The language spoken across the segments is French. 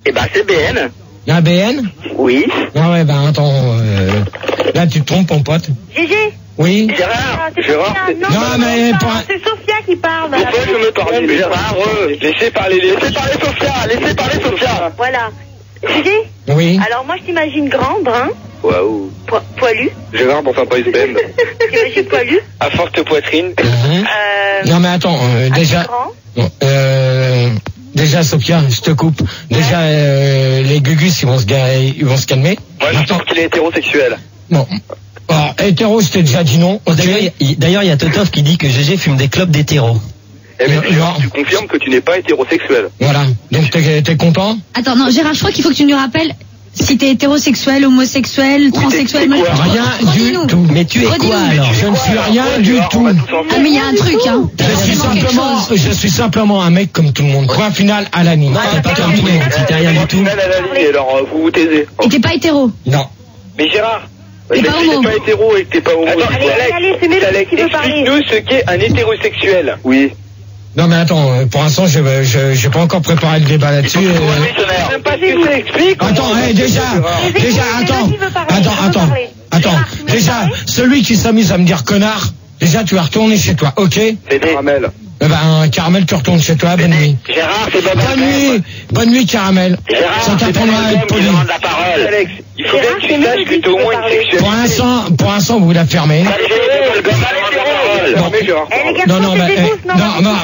Eh ben, c'est BN. Un BN? Oui. Ah ouais, ben attends, là tu te trompes, mon pote. Gégé. Oui. Gérard. Non, mais c'est Sophia qui parle. Pourquoi je me parle Gérard, laissez parler Sophia. Voilà. Gégé. Oui. Alors moi je t'imagine grand, brun. Waouh. Poilu. Gérard pour faire boys band. T'imagines poilu. À forte poitrine. Non mais attends, déjà. Grand. Déjà Sophia, je te coupe. Déjà les gugus ils vont se calmer. Moi je pense qu'il est hétérosexuel. Bon. Alors, hétéro, je t'ai déjà dit non. Okay. D'ailleurs, il y a Totov qui dit que Gégé fume des clopes d'hétéro. Eh bien, tu confirmes que tu n'es pas hétérosexuel. Voilà. Donc, t'es content? Attends, non, Gérard, je crois qu'il faut que tu nous rappelles si t'es hétérosexuel, homosexuel, transsexuel. Rien du tout. Mais tu es quoi alors? Je ne suis rien du tout. Ah, mais il y a un truc, hein. Je suis simplement un mec comme tout le monde. Point final à la ligne. T'es pas comme tout le monde. T'es rien du tout. Alors, vous vous taisez. Et t'es pas hétéro? Non. Mais Gérard. T'es pas homo. T'es pas hétéro et que t'es pas homo. Allez, c'est Mélodie qui veut parler. Explique-nous ce qu'est un hétérosexuel. Oui. Non mais attends, pour l'instant j'ai pas encore préparé le débat là-dessus. Même pas ce que ça explique. Attends, attends. Déjà, celui qui s'amuse à me dire connard, déjà tu vas retourner chez toi, ok? C'est Caramel. Eh ben, Caramel, tu retournes chez toi, bonne nuit. Gérard, c'est Bob. Bonne nuit, Caramel. Gérard, ça t'apprendra à être poli. La parole. Alex, il faut bien que tu saches que t'es au moins une sexualité. Pour l'instant, vous la fermez.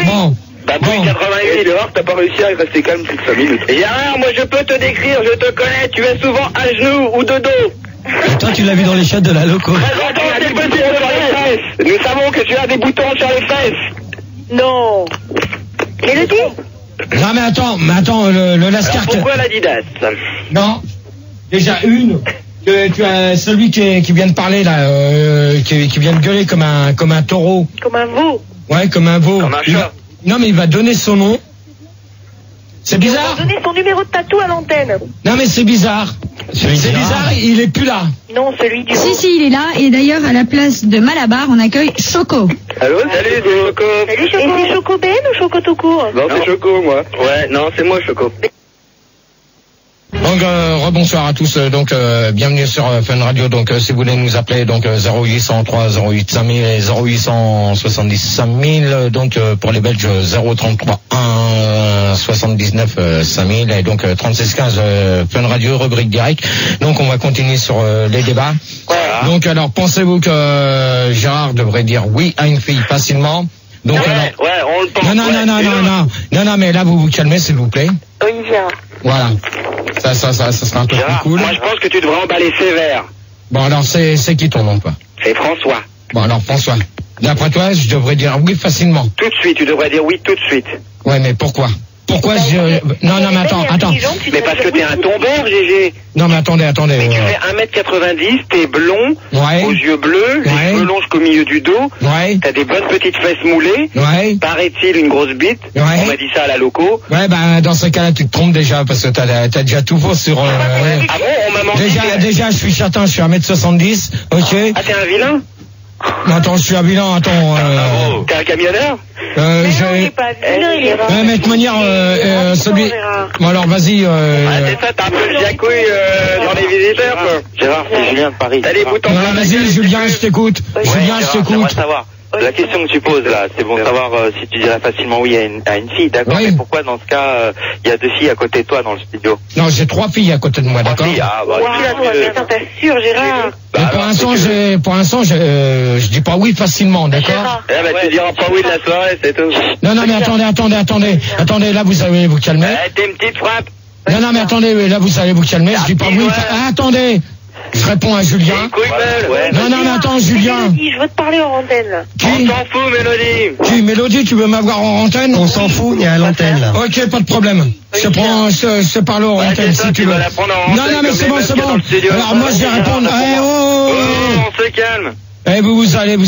Bon. Bah, bon. 88, Gérard, t'as pas réussi à rester calme plus que 5 minutes. Gérard, moi je peux te décrire, je te connais, tu es souvent à genoux ou de dos. Et toi, tu l'as vu dans les chiottes de la loco. Nous savons que tu as des boutons sur les fesses. Non. Mélodie. Non mais attends, le Lascar. Pourquoi l'Adidas? Non. Déjà une. Tu as celui qui vient de parler là, qui vient de gueuler comme un taureau. Comme un veau. Ouais, comme un veau. Comme un chat. Non mais il va donner son nom. C'est bizarre. Il va donner son numéro de tatou à l'antenne. Non mais c'est bizarre. C'est bizarre, il est plus là. Non, celui du. Si, il est là. Et d'ailleurs, à la place de Malabar, on accueille Choco. Allô, salut, c'est Choco. Salut, Choco. Et c'est Choco Ben ou Choco tout court? Non, c'est Choco, moi. Ouais, non, c'est moi, Choco. Donc rebonsoir à tous, bienvenue sur Fun Radio. Donc si vous voulez nous appeler, donc 0803 08 5000 et 0870 5000, donc pour les Belges 033 1 79 5000 et donc 36 15 Fun Radio, rubrique direct. Donc on va continuer sur les débats. Voilà. Donc alors pensez-vous que Gérard devrait dire oui à une fille facilement? Donc ouais, alors ouais, on le pense. Non, mais là vous vous calmez s'il vous plaît. Oui, Gérard. Voilà. Ça sera un peu plus cool. Moi, je pense que tu devrais emballer sévère. Bon, alors, c'est qui ton nom, quoi? C'est François. Bon, alors, François. D'après toi, je devrais dire oui facilement. Tout de suite, tu devrais dire oui tout de suite. Ouais, mais pourquoi? Pourquoi Non, mais attends. Mais parce que t'es un tombeur, Gégé. Non, mais attendez. Mais tu fais 1m90, t'es blond, ouais. Aux yeux bleus, les cheveux longs jusqu'au milieu du dos, ouais. T'as des bonnes petites fesses moulées, ouais. Paraît-il une grosse bite, ouais. On m'a dit ça à la loco. Ouais, bah dans ce cas-là, tu te trompes déjà, parce que t'as déjà tout faux sur... Ah bon, on m'a menti. Déjà, je suis châtain, je suis 1m70, ok. Ah, t'es un vilain? Non, attends, je suis un vilain, attends... T'es un camionneur? Mais il est pas vilain, il est rare. Mais de manière, celui... Bon, alors, vas-y, c'est ça, t'as un peu le jacouille dans les visiteurs, quoi. Gérard, c'est Julien de Paris. Allez, boutons. Vas-y, Julien, je t'écoute. Julien, je t'écoute. J'aimerais savoir. La question que tu poses là, c'est bon de savoir si tu dirais facilement oui à une fille, d'accord, oui. Mais pourquoi dans ce cas, il y a 2 filles à côté de toi dans le studio? Non, j'ai 3 filles à côté de moi, d'accord. Ah, bah, mais t'assures, Gérard. Pour l'instant, je dis pas oui facilement, d'accord. Eh ben, tu diras pas oui de la soirée, c'est tout. Non, mais attendez, là, vous allez vous calmer. T'es une petite frappe. Non, mais attendez, là, vous allez vous calmer, je dis pas oui, attendez. Je réponds à Julien. Non, mais attends, Julien. Mélodie, je veux te parler en antenne, là. On s'en fout, Mélodie. Qui, Mélodie, tu veux m'avoir en antenne? On s'en fout, il y a l'antenne, là. Ok, pas de problème. Je te parle en antenne, si tu veux. Non, mais c'est bon. Alors, moi, je vais répondre. On se calme. Eh, vous allez vous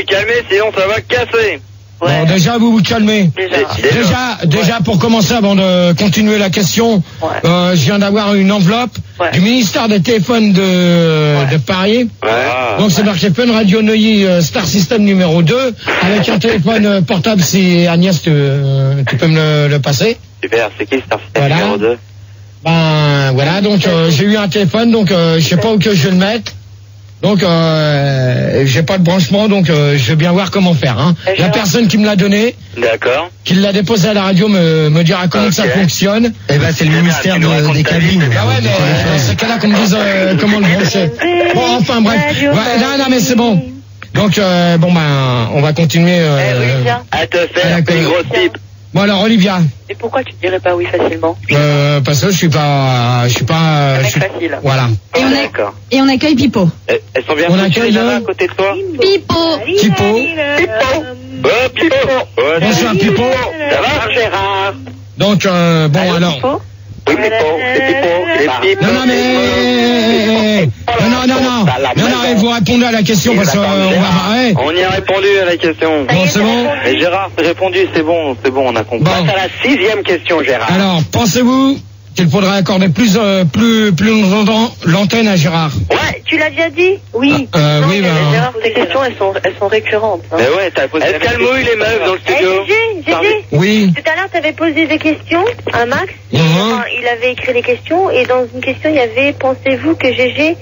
calmer, sinon ça va casser. Ouais. Bon, déjà, vous calmez. Déjà, pour commencer, avant de continuer la question, je viens d'avoir une enveloppe du ministère des téléphones de Paris. Ouais. Donc, c'est marqué Fun Radio Neuilly Star System numéro 2, avec un téléphone portable, si Agnès, tu peux me le passer. Super, c'est qui Star System numéro 2? Ben voilà, donc j'ai eu un téléphone, donc je sais pas où que je vais le mettre. Donc j'ai pas de branchement, donc je vais bien voir comment faire. Hein. La personne qui me l'a donné, d'accord, qui l'a déposé à la radio, me dira comment ça fonctionne. Eh ben c'est le ministère des cabines. Ah ouais, mais c'est qu'à là qu'on me dise comment le brancher. Bon, enfin bref. Ouais, non, mais c'est bon. Donc bon ben on va continuer. À te faire une grosse pipe. Bon alors Olivia. Et pourquoi tu dirais pas oui facilement? Parce que je suis pas. Facile. Voilà. Et on accueille Pipo. Elles sont bien accueille là à côté de toi. Pipo. Pipo. Bonsoir Pipo. Ça va Gérard? Donc bon alors. Pipo. Oui Pipo. Non mais. Non, et vous répondez à la question parce qu'on va parler. On y a répondu à la question. Bon, c'est bon. Et Gérard a répondu, c'est bon, on a compris. Bon. Passe à la 6e question, Gérard. Alors, pensez-vous qu'il faudrait accorder plus longtemps l'antenne à Gérard? Ouais, tu l'as déjà dit? Oui. Oui, Gérard, ces questions, elles sont récurrentes. Hein. Mais ouais, t'as posé. Est-ce qu'elle mouille les meufs dans le studio? Gégé. Oui. Tout à l'heure, t'avais posé des questions à Max. Il avait écrit les questions et dans une question, il y avait pensez-vous que Gégé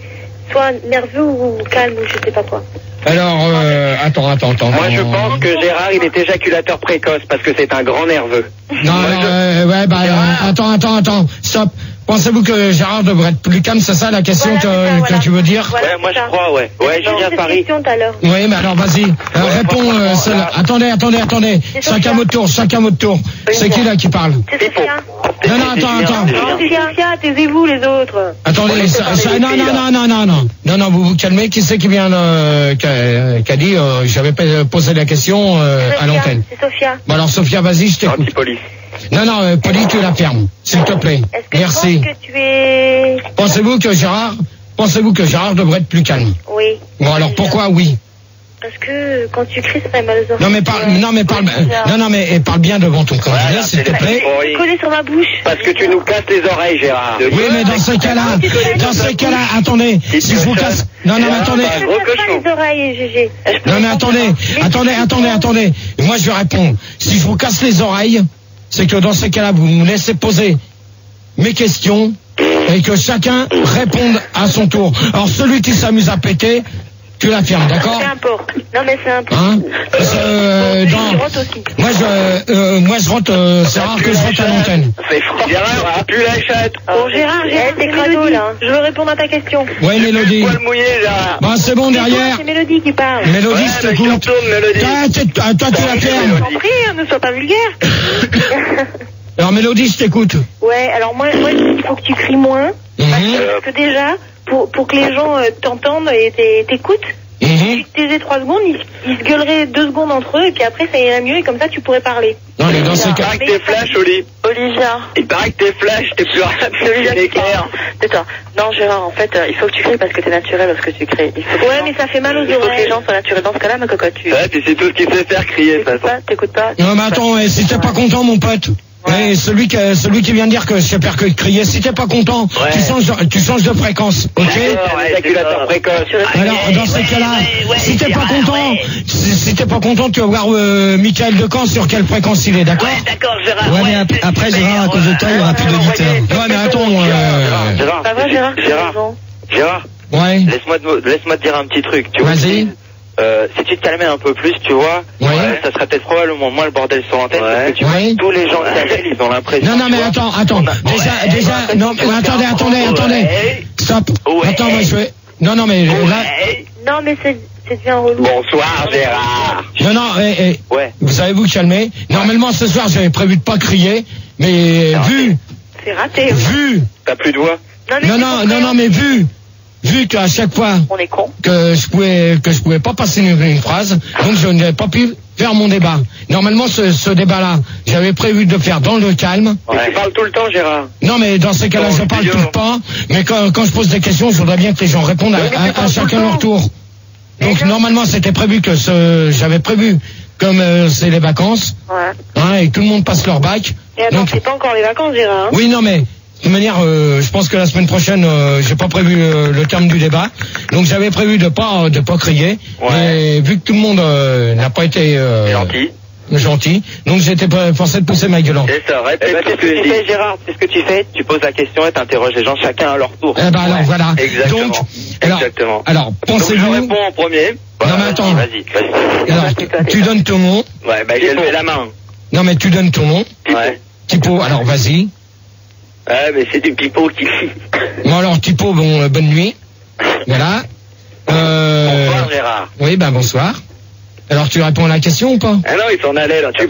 soit nerveux ou calme ou je sais pas quoi. Alors, attends. Moi, je pense que Gérard, il est éjaculateur précoce parce que c'est un grand nerveux. Non, attends. Stop. Pensez-vous que Gérard devrait être plus calme, c'est ça la question que tu veux dire? Ouais, moi je crois, ouais. Ouais, Julien de Paris. Oui, mais alors vas-y, réponds. Attendez. Chacun votre tour. C'est qui là qui parle? C'est Sophia. Non, attends. Sophia, taisez-vous les autres. Attendez, non, vous vous calmez. Qui c'est qui vient qui a dit j'avais posé la question à l'antenne? C'est Sophia. Bon alors Sophia, vas-y, je t'écoute. Anti-police. Non, Polly, tu la fermes, s'il te plaît. Merci. Est-ce que tu es... Pensez-vous que Gérard devrait être plus calme? Oui. Bon alors pourquoi oui? Parce que quand tu cries, ça fait mal aux oreilles. Non mais parle bien devant ton candidat, s'il te plaît. Collé sur ma bouche. Parce que tu nous casses les oreilles, Gérard. Oui, mais dans ce cas-là, attendez. Si je vous casse, non, mais attendez. Je ne casse pas les oreilles, Gégé. Non, mais attendez. Moi, je vais répondre. Si je vous casse les oreilles, c'est que dans ce cas-là, vous me laissez poser mes questions et que chacun réponde à son tour. Alors, celui qui s'amuse à péter, tu la fermes, d'accord? C'est important. Non, mais c'est important. Hein? Moi, je rote, c'est rare que je rote à l'antenne. C'est fort. Gérard, appuie la chatte. Bon, Gérard, c'est Mélodie, là. Je veux répondre à ta question. Ouais, Mélodie. Poil mouillé, Gérard. Bah, c'est bon, derrière. C'est Mélodie qui parle. Mélodie, je t'écoute. Toi, tu la fermes. T'en prie, ne sois pas vulgaire. Alors, Mélodie, je t'écoute. Ouais, alors moi, il faut que tu cries moins. Parce que déjà, pour que les gens t'entendent et t'écoutent, si tu te taisais 3 secondes, ils se gueuleraient 2 secondes entre eux et puis après ça irait mieux et comme ça tu pourrais parler. Non, mais dans ces cas... Il paraît que t'es flash, Olivia. Il paraît que t'es flash, t'es plus Olivia, éclair. Tais-toi. Non, Gérard, en fait, il faut que tu cries parce que t'es naturel lorsque tu cries. Ouais, mais ça fait mal aux oreilles. Il faut que les gens soient naturels dans ce cas-là, ma cocotte. Ouais, puis c'est tout ce qui sait faire crier, de toute façon. T'écoutes pas. Non, mais attends, si t'es pas content, mon pote... Ouais, celui qui vient de dire que je sais faire que crier, si t'es pas content, tu changes de fréquence, ok? Éjaculateur précoce. Alors, dans ces cas-là, si t'es pas content, tu vas voir Michael Decamp sur quelle fréquence il est, d'accord? Ouais, d'accord, Gérard. Ouais, mais après, Gérard, à cause de toi, il y aura plus d'auditeurs. Ouais, mais attends, Ça va, Gérard. Ouais. Laisse-moi te dire un petit truc, tu vois. Vas-y. Si tu te calmais un peu plus, tu vois, ça serait peut-être probablement moins le bordel sur l'antenne, parce que tu vois, tous les gens qui appellent, ils ont l'impression. Non, mais attends. Déjà, non, mais attendez. Stop. Attends, moi je vais. Non, mais là. Non, mais c'est bien relou. Bonsoir, Gérard. Non, Ouais. Vous savez vous calmer. Normalement, ce soir, j'avais prévu de pas crier, mais vu. C'est raté. Vu. T'as plus de voix? Non, mais vu qu'à chaque fois on est con. que je pouvais pas passer une phrase, donc je n'avais pas pu faire mon débat. Normalement, ce débat-là, j'avais prévu de le faire dans le calme. Ouais. Tu parles tout le temps, Gérard. Non, mais dans ces cas-là, je parle tout le temps. Mais quand je pose des questions, je voudrais bien que les gens répondent à chacun leur tour. Donc normalement, c'était prévu que j'avais prévu comme c'est les vacances, et tout le monde passe leur bac. Et attends, c'est pas encore les vacances, Gérard. Oui, non, mais de toute manière, je pense que la semaine prochaine, j'ai pas prévu le terme du débat, donc j'avais prévu de pas crier. Mais vu que tout le monde n'a pas été gentil. Gentil. Donc j'étais forcé de pousser ma gueule. C'est ça, répète ce que tu fais, Gérard. C'est ce que tu fais. Tu poses la question et t'interroges les gens chacun à leur tour. Eh ben alors voilà. Exactement. Donc, alors pensez-vous. Donc je réponds en premier. Non mais attends. Vas-y. Alors tu donnes ton nom. Ouais, bah j'ai levé la main. Non mais tu donnes ton nom. Ouais. Tipo, alors vas-y. Ouais, mais c'est du pipeau qui. Bon alors Tipo, bonne nuit. Voilà. Bonsoir Gérard. Oui, ben bonsoir. Alors tu réponds à la question ou pas? Ah non, il s'en allait là. Tu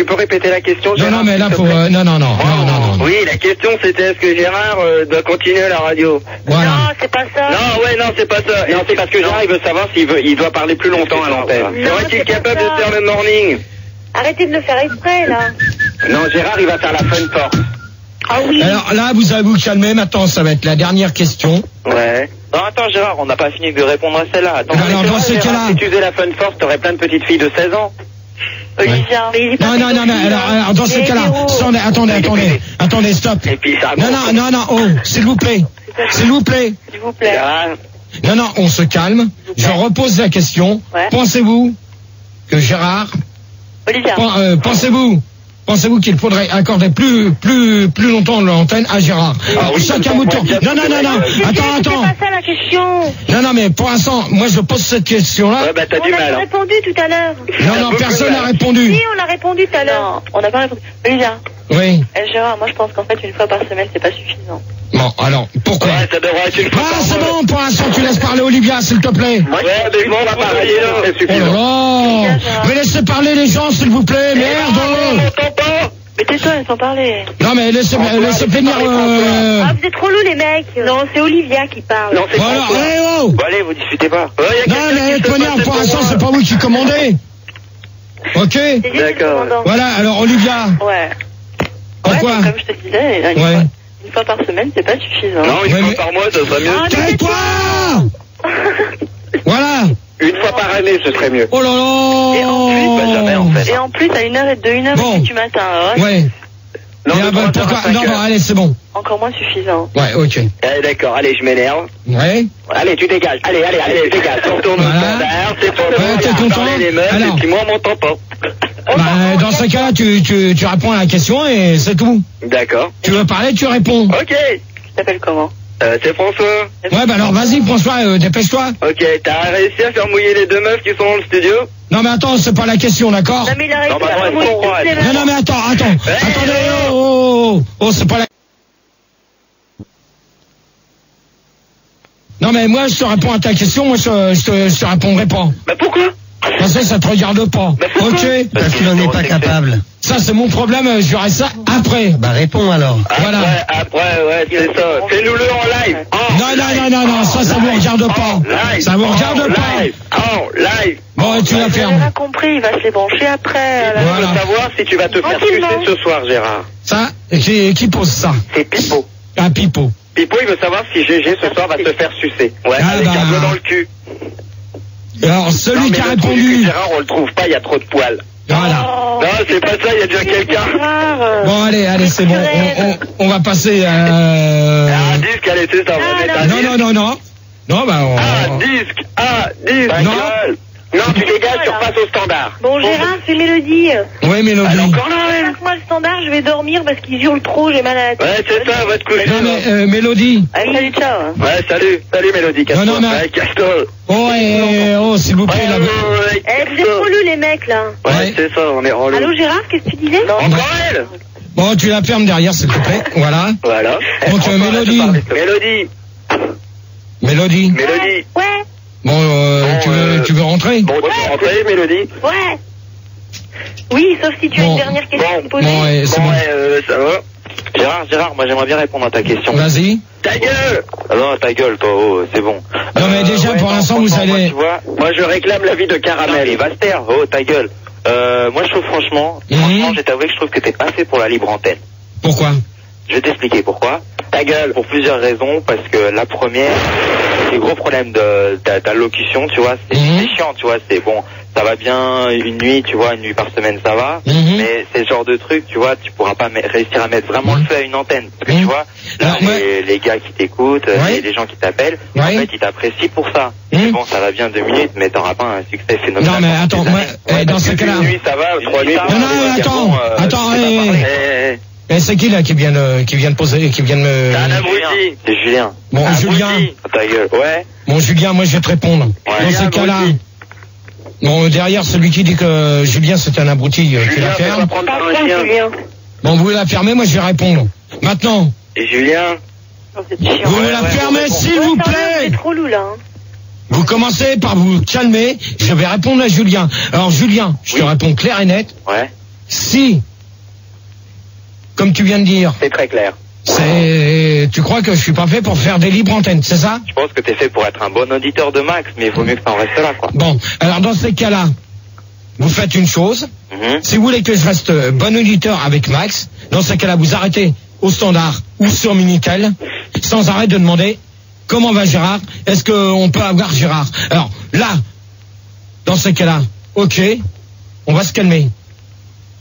peux répéter la question, Gérard? Non mais là faut non. Oui, la question c'était est-ce que Gérard doit continuer la radio? Voilà. Non, c'est pas ça. Non, c'est pas ça. Non, c'est parce que Gérard il veut savoir il doit parler plus longtemps à l'antenne. Serait-il capable de faire le morning? Arrêtez de le faire exprès là. Non, Gérard il va faire la fun force. Ah oui. Alors là vous allez vous calmer maintenant, ça va être la dernière question. Ouais. Non, attends Gérard, on n'a pas fini de répondre à celle-là. Attends, alors dans ce cas-là, si tu faisais la fun force, t'aurais plein de petites filles de 16 ans. Olivia, mais il est pas non, mais alors dans ce cas-là, attendez, stop. Et puis ça. Non, oh, s'il vous plaît. S'il vous plaît. Non, on se calme. Je repose la question. Ouais. Pensez-vous que Gérard, Olivia. Pensez-vous qu'il faudrait accorder plus longtemps l'antenne à Gérard? Alors, chacun votre tour. Non. Attends. C'est pas ça la question. Non, mais pour l'instant, moi je pose cette question-là. Ouais, bah t'as du mal. On a répondu tout à l'heure. Non, personne n'a répondu. Si, on a répondu tout à l'heure. On n'a pas répondu. Olivia. Oui. Gérard, moi je pense qu'en fait une fois par semaine c'est pas suffisant. Bon, alors, pourquoi? Ouais, ça devrait être une fois. Ah, c'est bon, pour l'instant, tu laisses parler Olivia, s'il te plaît. Ouais, mais bon, on va parler, c'est suffisant. Oh là là. Mais laissez parler les gens, s'il vous plaît, merde. On m'entend pas. Mais tais-toi, sans parler. Non, mais laissez finir. Ah, vous êtes trop lourds les mecs. Non, c'est Olivia qui parle. Non, c'est Voilà, François. allez, oh. Bon, allez, vous discutez pas. Non, mais de toute manière, pour l'instant, c'est pas vous qui commandez. Ok? D'accord. Voilà, alors Olivia. Ouais. Pourquoi? Comme je te disais, une fois par semaine, c'est pas suffisant. Non, une fois par mois, ça serait mieux. Tais-toi. Voilà. Une fois par année, ce serait mieux. Oh là là. Et en plus, Bah, jamais, en fait. Et en plus, à 1h Bon. du matin. Ouais. Non, Et mais pourquoi? Non, allez, c'est bon. Encore moins suffisant. Ouais, ok. Allez, d'accord, allez, je m'énerve. Ouais. Allez, tu dégages. Allez, dégage. On retourne au Voilà. standard, c'est pour Ouais, t'es content? les meufs, Alors. et puis moi, on m'entend pas. Dans ce cas-là, tu réponds à la question et c'est tout. D'accord. Tu veux parler, tu réponds. Ok. Tu t'appelles comment? C'est François. Ouais, bah alors vas-y, François, dépêche-toi. Ok, t'as réussi à faire mouiller les deux meufs qui sont dans le studio? Non, mais attends, c'est pas la question, d'accord? Non, mais il a réussi Non, bah, à ouais, mouiller bon, toutes ouais. les meufs. Non, mais attends. Attendez, oh, c'est pas la... Non, mais moi, je te réponds à ta question, moi, je te répondrai pas. Bah pourquoi? Parce que ça te regarde pas. Ok? Parce qu'il n'en est pas capable. Ça, c'est mon problème, je verrai ça après. Bah réponds alors. Voilà. Après, ouais, c'est ça. Fais-nous-le en live. Non, ça vous regarde pas. Ça vous regarde pas. Live. Bon, tu vas J'ai faire. rien compris, il va se les brancher après. Je Voilà. veux savoir si tu vas te faire Tranquillement. sucer ce soir, Gérard. Ça, qui pose ça? C'est Pipo. Ah, Pipo. Pipo, il veut savoir si GG ce soir va se faire sucer. Ouais, Ah, avec bah. un doigt dans le cul. Alors, Non, celui mais qui a le trou du cul, répondu. Gérard, on le trouve pas, il y a trop de poils. Voilà. Non, c'est pas ça, il y a déjà quelqu'un. Bon, allez, c'est bon. On va passer à... Un disque, allez, c'est ça, on va mettre un disque. Non, bah, Un disque. Non. Non, tu dégages, tu repasses au standard. Bon, Gérard, c'est Mélodie. Ouais, Mélodie. Elle est encore là, elle. Passe-moi le standard, je vais dormir parce qu'ils hurlent trop, j'ai mal à la tête. Ouais, c'est ça, va te coucher. Non, mais, Mélodie. Allez, salut, ciao. Ouais, salut Mélodie, casse-toi. Non, mais- Ouais, casse-toi. Oh, s'il vous plaît, là. Eh, vous êtes relous, les mecs, là. Ouais, c'est ça, on est relou. Allô, Gérard, qu'est-ce que tu disais? Encore elle. Bon, tu la fermes derrière, s'il te plaît. Voilà. Voilà. Donc, Mélodie. Mélodie. Ouais. Bon, tu veux rentrer? Bon, tu veux rentrer, Mélodie? Ouais. Oui, sauf si tu as Bon. une dernière question à me poser. Bon, ouais, c'est bon. Ça va. Gérard, moi j'aimerais bien répondre à ta question. Vas-y. Ta gueule! Ah non, ta gueule, toi, c'est bon. Non, mais déjà, pour l'instant, vous franchement, allez... Moi, tu vois, moi je réclame l'avis de Caramel. Il va se taire, ta gueule. Moi je trouve franchement, je vais t'avouer que je trouve que t'es pas fait pour la libre antenne. Pourquoi? Je vais t'expliquer pourquoi. Ta gueule, pour plusieurs raisons, parce que la première, c'est le gros problème de ta locution, tu vois, c'est chiant, tu vois, c'est bon, ça va bien une nuit, tu vois, une nuit par semaine, ça va. Mais c'est le genre de truc, tu vois, tu pourras pas réussir à mettre vraiment le feu à une antenne. Parce que tu vois, là, les gars qui t'écoutent, les gens qui t'appellent, en fait, ils t'apprécient pour ça. Bon, ça va bien 2 minutes, mais t'auras pas un succès phénoménal. Non, mais attends, dans ce cas-là. Une nuit, ça va, 3 nuits. Non, attends, c'est qui là qui vient de poser, qui vient de me... C'est un abruti. C'est Julien. Bon, Julien. Ta gueule. Ouais. Bon, Julien, moi je vais te répondre. Dans ces cas-là. Bon, derrière, celui qui dit que Julien c'est un abruti, tu la fermes. Bon, vous la fermez, moi je vais répondre. Maintenant. Et Julien. Vous me la fermez, s'il vous plaît. C'est trop lourd là. Vous commencez par vous calmer, je vais répondre à Julien. Alors Julien, je te réponds clair et net. Ouais. Si, comme tu viens de dire. C'est très clair. Tu crois que je suis pas fait pour faire des libres antennes, c'est ça? Je pense que t'es fait pour être un bon auditeur de Max, mais il vaut mieux que t'en restes là, quoi. Bon, alors dans ces cas-là, vous faites une chose. Si vous voulez que je reste bon auditeur avec Max, dans ces cas-là, vous arrêtez au standard ou sur Minitel, sans arrêt de demander comment va Gérard, est-ce qu'on peut avoir Gérard? Alors là, dans ces cas-là, ok, on va se calmer.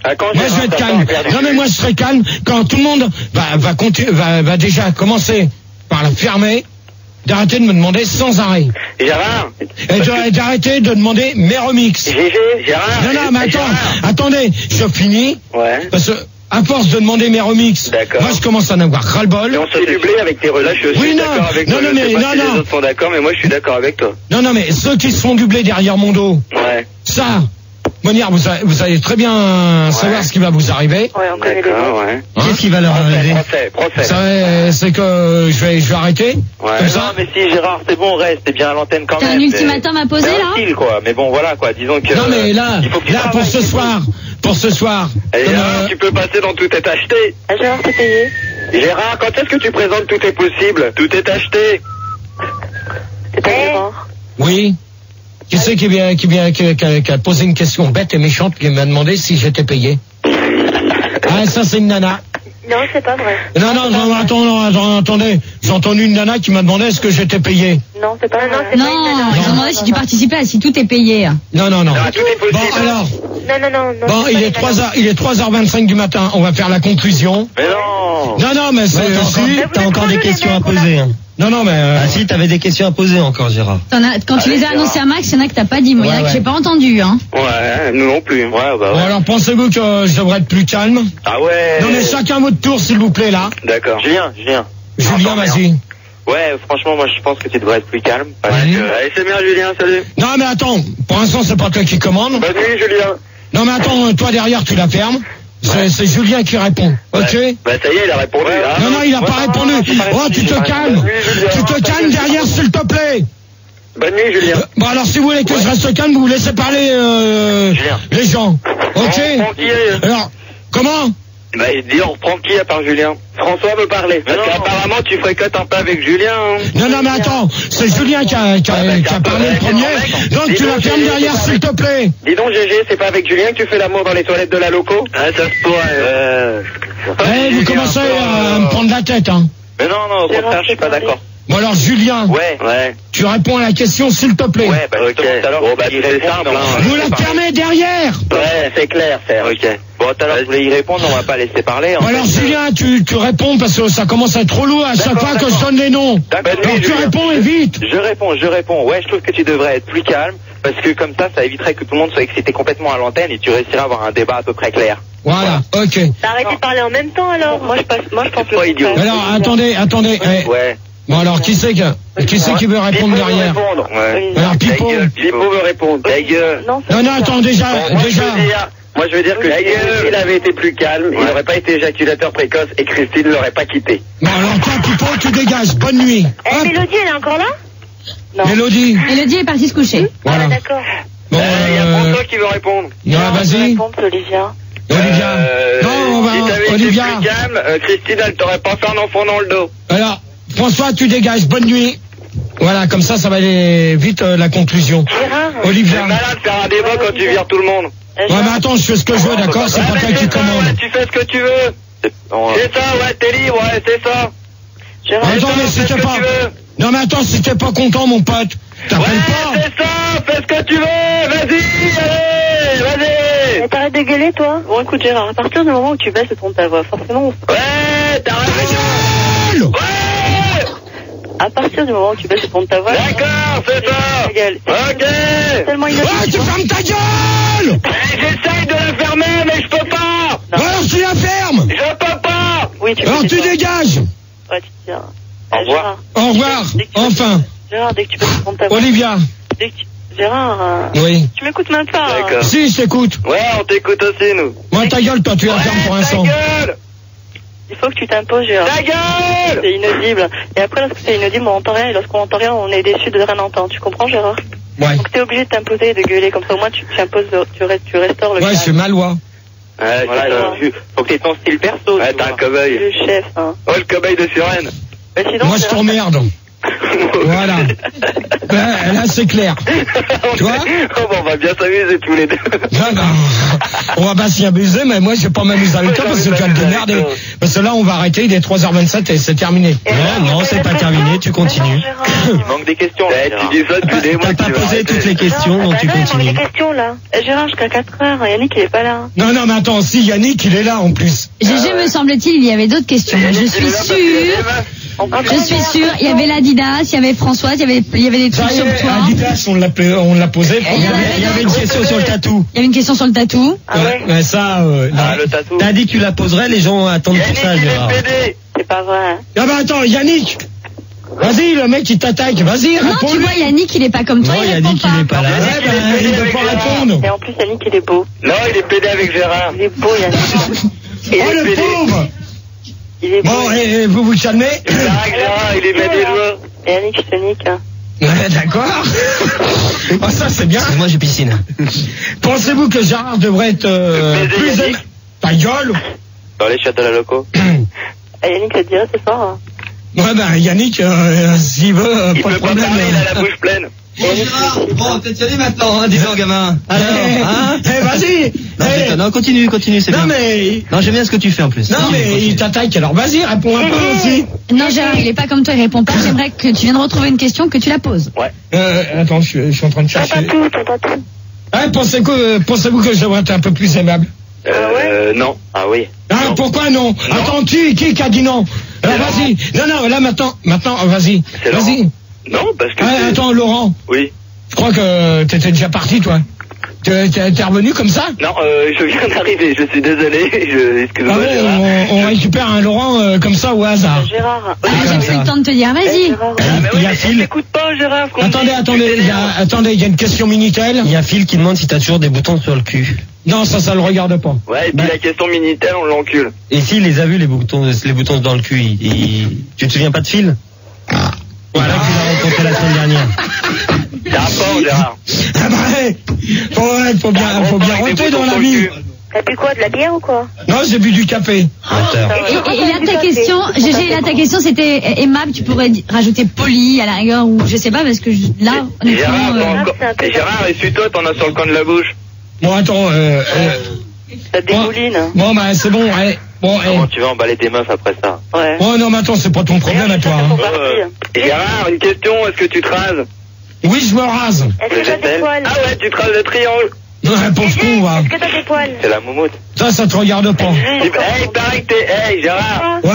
Moi je vais être calme. Non mais moi je serai calme quand tout le monde va déjà commencer par la fermer, d'arrêter de me demander sans arrêt. Gérard. Et d'arrêter de demander mes remixes. Gérard. Non mais attendez, je finis. Ouais. Parce que à force de demander mes remixes, moi je commence à en avoir ras-le-bol. Et on se fait du blé avec tes relations, je suis d'accord avec toi. Non, les autres sont d'accord, mais moi je suis d'accord avec toi. Non mais ceux qui se font du blé derrière mon dos. Ouais. Ça. Monière, vous allez très bien savoir ce qui va vous arriver. Ouais, on connaît les gens. Ouais. Qu'est-ce qui va leur arriver? Procès. C'est que je vais arrêter. Ouais. Comme ça. Non, mais si Gérard, c'est bon, reste, t'es bien à l'antenne quand même. T'as un ultimatum à poser là? Style, quoi. Mais bon, voilà quoi. Disons que. Non mais là pour ce soir. Et Gérard, tu peux passer dans Tout est acheté. Gérard, c'est payé. Gérard, quand est-ce que tu présentes Tout est possible? Tout est acheté. C'est pas Gérard. Oui. Qui c'est qui a posé une question bête et méchante, qui m'a demandé si j'étais payé? Ah, ça c'est une nana. Non, c'est pas vrai. Non, attendez. J'ai entendu une nana qui m'a demandé est-ce que j'étais payé. Non, c'est pas vrai. Non, ils ont demandé si tu participais, si tout est payé. Non. Tout est possible. Bon, alors. Non. Bon, il est 3h25 du matin, on va faire la conclusion. Mais non. Non, mais c'est aussi. T'as encore des questions à poser. Non, mais. Ah si, t'avais des questions à poser encore, Gérard. Quand tu les as annoncés à Max, il y en a que t'as pas dit, moi, il y en a que j'ai pas entendu, hein. Ouais, nous non plus. Ouais. Bon, alors pensez-vous que je devrais être plus calme? Ah ouais. Non, mais chacun votre tour, s'il vous plaît, là. D'accord. Julien, vas-y. Ouais, franchement, moi je pense que tu devrais être plus calme. Parce que... Allez, c'est bien, Julien, salut. Non, mais attends, pour l'instant, c'est pas toi qui commande. Bonne nuit, Julien. Non, mais attends, toi derrière, tu la fermes. C'est Julien qui répond, ok? Bah ça y est, il a répondu. Non, il a pas répondu. Oh, tu te calmes. Tu te calmes derrière, s'il te plaît. Bonne nuit, Julien. Bon, alors si vous voulez que je reste calme, vous laissez parler les gens, ok? Alors, comment? Bah, dis, on reprend qui à part Julien? François veut parler. Parce qu'apparemment, tu fréquentes un peu avec Julien. Hein. Non, mais attends, c'est Julien qui a parlé le premier. Donc tu la fermes derrière, s'il te plaît. Dis donc, GG, c'est pas avec Julien que tu fais l'amour dans les toilettes de la loco? Ah, ça se pourrait. Vous commencez à me prendre la tête, hein. Mais non, au contraire, je suis pas d'accord. Bon alors Julien, ouais. Tu réponds à la question s'il te plaît. Ouais, bah ok. Bon bah c'est simple. Vous la fermez derrière. Ouais, c'est clair, Serge. Ok. Bon, tout à l'heure, vous voulez y répondre, on va pas laisser parler. Bon, alors Julien, tu réponds parce que ça commence à être trop lourd à chaque fois que je donne les noms. Alors tu réponds et vite. Je réponds. Ouais, je trouve que tu devrais être plus calme parce que comme ça éviterait que tout le monde soit excité complètement à l'antenne et tu réussiras à avoir un débat à peu près clair. Voilà, ok. Arrêtez de parler en même temps alors. Moi je pense pas idiot. Alors attendez. Ouais. Bon alors qui c'est qui veut répondre derrière? Ouais. Alors Pipo veut répondre. Ta gueule. Non, attends déjà. Moi je veux dire que s'il avait été plus calme, il n'aurait pas été éjaculateur précoce et Christine ne l'aurait pas quitté. Bon alors toi Pipo, tu dégages. Bonne nuit. Mélodie, elle est encore là? Non. Mélodie est partie se coucher. Voilà. D'accord. Bon, il y a François qui veut répondre. Non, vas-y. Olivia. Non, on va. Si t'avais Olivia. été plus calme, Christine, elle t'aurait pas fait un enfant dans le dos. Alors, François, tu dégages. Bonne nuit. Voilà, comme ça va aller vite la conclusion. Olivia. C'est malade de faire un débat quand tu vires tout le monde. Ouais, mais attends, je fais ce que je veux, d'accord? C'est pas toi qui commande. Ouais, tu fais ce que tu veux. C'est ça, ouais, t'es libre, ouais, c'est ça. Attends, mais si t'es pas... Non, mais attends, si t'es pas content, mon pote, T'appelles pas. C'est ça, fais ce que tu veux, vas-y, allez. T'arrêtes de gueuler, toi? Bon, écoute, Gérard, à partir du moment où tu baisses le ton de ta voix, forcément... Ouais, t'as raison. Ouais. À partir du moment où tu baisses le ton de ta voix... D'accord, c'est ça. Ok. Tellement Ouais, tu fermes ta gueule. J'essaye de la fermer, mais je peux pas. Alors tu la fermes. Je peux pas. Oui, tu Alors peux tu dégages. Ouais, tu te dis... Au revoir. Au revoir. Enfin. Gérard, dès que tu baisses le ton de ta voix... Olivia. Gérard, Oui. tu m'écoutes même pas. D'accord. Si, je t'écoute. Ouais, on t'écoute aussi, nous. Moi, ta gueule, toi, tu la fermes pour l'instant. Ta gueule. Il faut que tu t'imposes, Gérard. Ta gueule. C'est inaudible. Et après, lorsque c'est inaudible, on entend rien. Et lorsqu'on entend rien, on est déçu de rien entendre. Tu comprends, Gérard? Ouais. Donc t'es obligé de t'imposer et de gueuler. Comme ça, au moins, tu imposes, tu restaures le Ouais, c'est ma loi. Ouais, voilà, faut que t'aies ton style perso. Ouais, t'as un cow-boy. Le chef, hein. Oh, le cow-boy de Sirène. Mais sinon, Moi, je t'emmerde. Voilà. Là, c'est clair. Tu vois? Oh, bon, on va bien s'amuser tous les deux. Non, on va pas s'y amuser, mais moi, je vais pas m'amuser avec toi parce que tu vas te démerder. Parce que là, on va arrêter, il est 3h27 et c'est terminé. Non, c'est pas terminé, tu continues. Il manque des questions. Tu dis ça depuis des mois. T'as pas posé toutes les questions, donc tu continues. des questions, là. Gérard, jusqu'à 4h, Yannick, il est pas là. Non, mais attends, si, Yannick, il est là, en plus. GG, me semble-t-il, il y avait d'autres questions. Je suis sûre. Il y avait l'Adidas, il y avait Françoise, il y avait des trucs sur toi. Adidas, on l'a posé. Il y avait une question sur le tatou. Il y avait une question sur le tatou. Ouais, ça, le tatou. T'as dit que tu la poserais, les gens attendent pour ça, Yannick, il Gérard. est pédé. C'est pas vrai. Ah bah attends, Yannick. Vas-y, le mec, il t'attaque. Vas-y, Non, réponds. tu vois, Yannick, il est pas comme toi, Non, il répond Yannick, il est pas. pas là. Ouais, bah, il veut pas répondre. Et en plus, Yannick, il est beau. Non, il est pédé avec Gérard. Il est beau, Yannick. Oh, le pauvre. Il est beau. Bon, et vous vous calmez? Gérard, il est met des doigts. Et Yannick, je te nique. Ouais, d'accord. Oh, ça, c'est bien. Moi, j'ai piscine. Pensez-vous que Gérard devrait être plus... Yannick. Ta gueule. Dans les chiottes de la loco. Et Yannick, ça te dirait ce soir? Ouais, ben, Yannick, s'il veut, Il pas de peut pas problème. parler, il a la bouche pleine. Bon, t'es tiré maintenant, hein, dis-en, gamin. Alors, hein? Vas-y. Non, continue, c'est bien. Non, mais... Non, j'aime bien ce que tu fais en plus. Non, mais il t'attaque, alors vas-y, réponds un peu aussi. Non, Gérard, il est pas comme toi, il répond pas. J'aimerais que tu viennes retrouver une question, que tu la poses. Ouais. Attends, je suis en train de chercher. T'entends tout. Ah, pensez-vous que je devrais être un peu plus aimable? Non. Ah oui. Ah, Non. pourquoi non? Attends, qui a dit non? Alors vas-y. Non, là maintenant, vas-y. C'est Laurent. Vas-y. Non, parce que... Ah, attends, Laurent. Oui. Je crois que t'étais déjà parti, toi. T'es revenu comme ça? Non, je viens d'arriver, je suis désolé. Excuse-moi, Ah Gérard. bon, on récupère un Laurent comme ça au hasard. Gérard. J'ai pris le temps de te dire, vas-y. Gérard. Ah, mais Il y oui, a mais Phil. t'écoutes pas, Gérard. Attendez, il y a une question Minitel. Il y a Phil qui demande si t'as toujours des boutons sur le cul. Non, ça le regarde pas. Ouais, et puis la question Minitel, on l'encule. Et s'il les a vus, les boutons dans le cul, tu te souviens pas de Phil? Voilà que tu l'as rencontré la semaine dernière. T'as rapport, Gérard. Ah bah, faut bien rentrer dans la vie. T'as bu quoi, de la bière ou quoi? Non, j'ai bu du café. Et là, ta question, GG, là, ta question, c'était aimable, tu pourrais rajouter poli à la rigueur, ou je sais pas, parce que là, honnêtement, Gérard, essuie-toi, t'en as sur le coin de la bouche. Bon, attends, Ça dégouline. bon, bah, c'est bon, allez. Bon, Comment tu vas emballer tes meufs après ça? Ouais. Oh non, mais attends, c'est pas ton problème à toi. Hein. Gérard, une question, est-ce que tu te rases? Oui, je me rase. Est-ce que t'as des poils? Ah ouais, tu te rases le triangle. Ouais, pauvre con, va. Est-ce que t'as des poils? C'est la moumoute. Ça te regarde pas. Il paraît que t'es... Hey, Gérard. Ouais,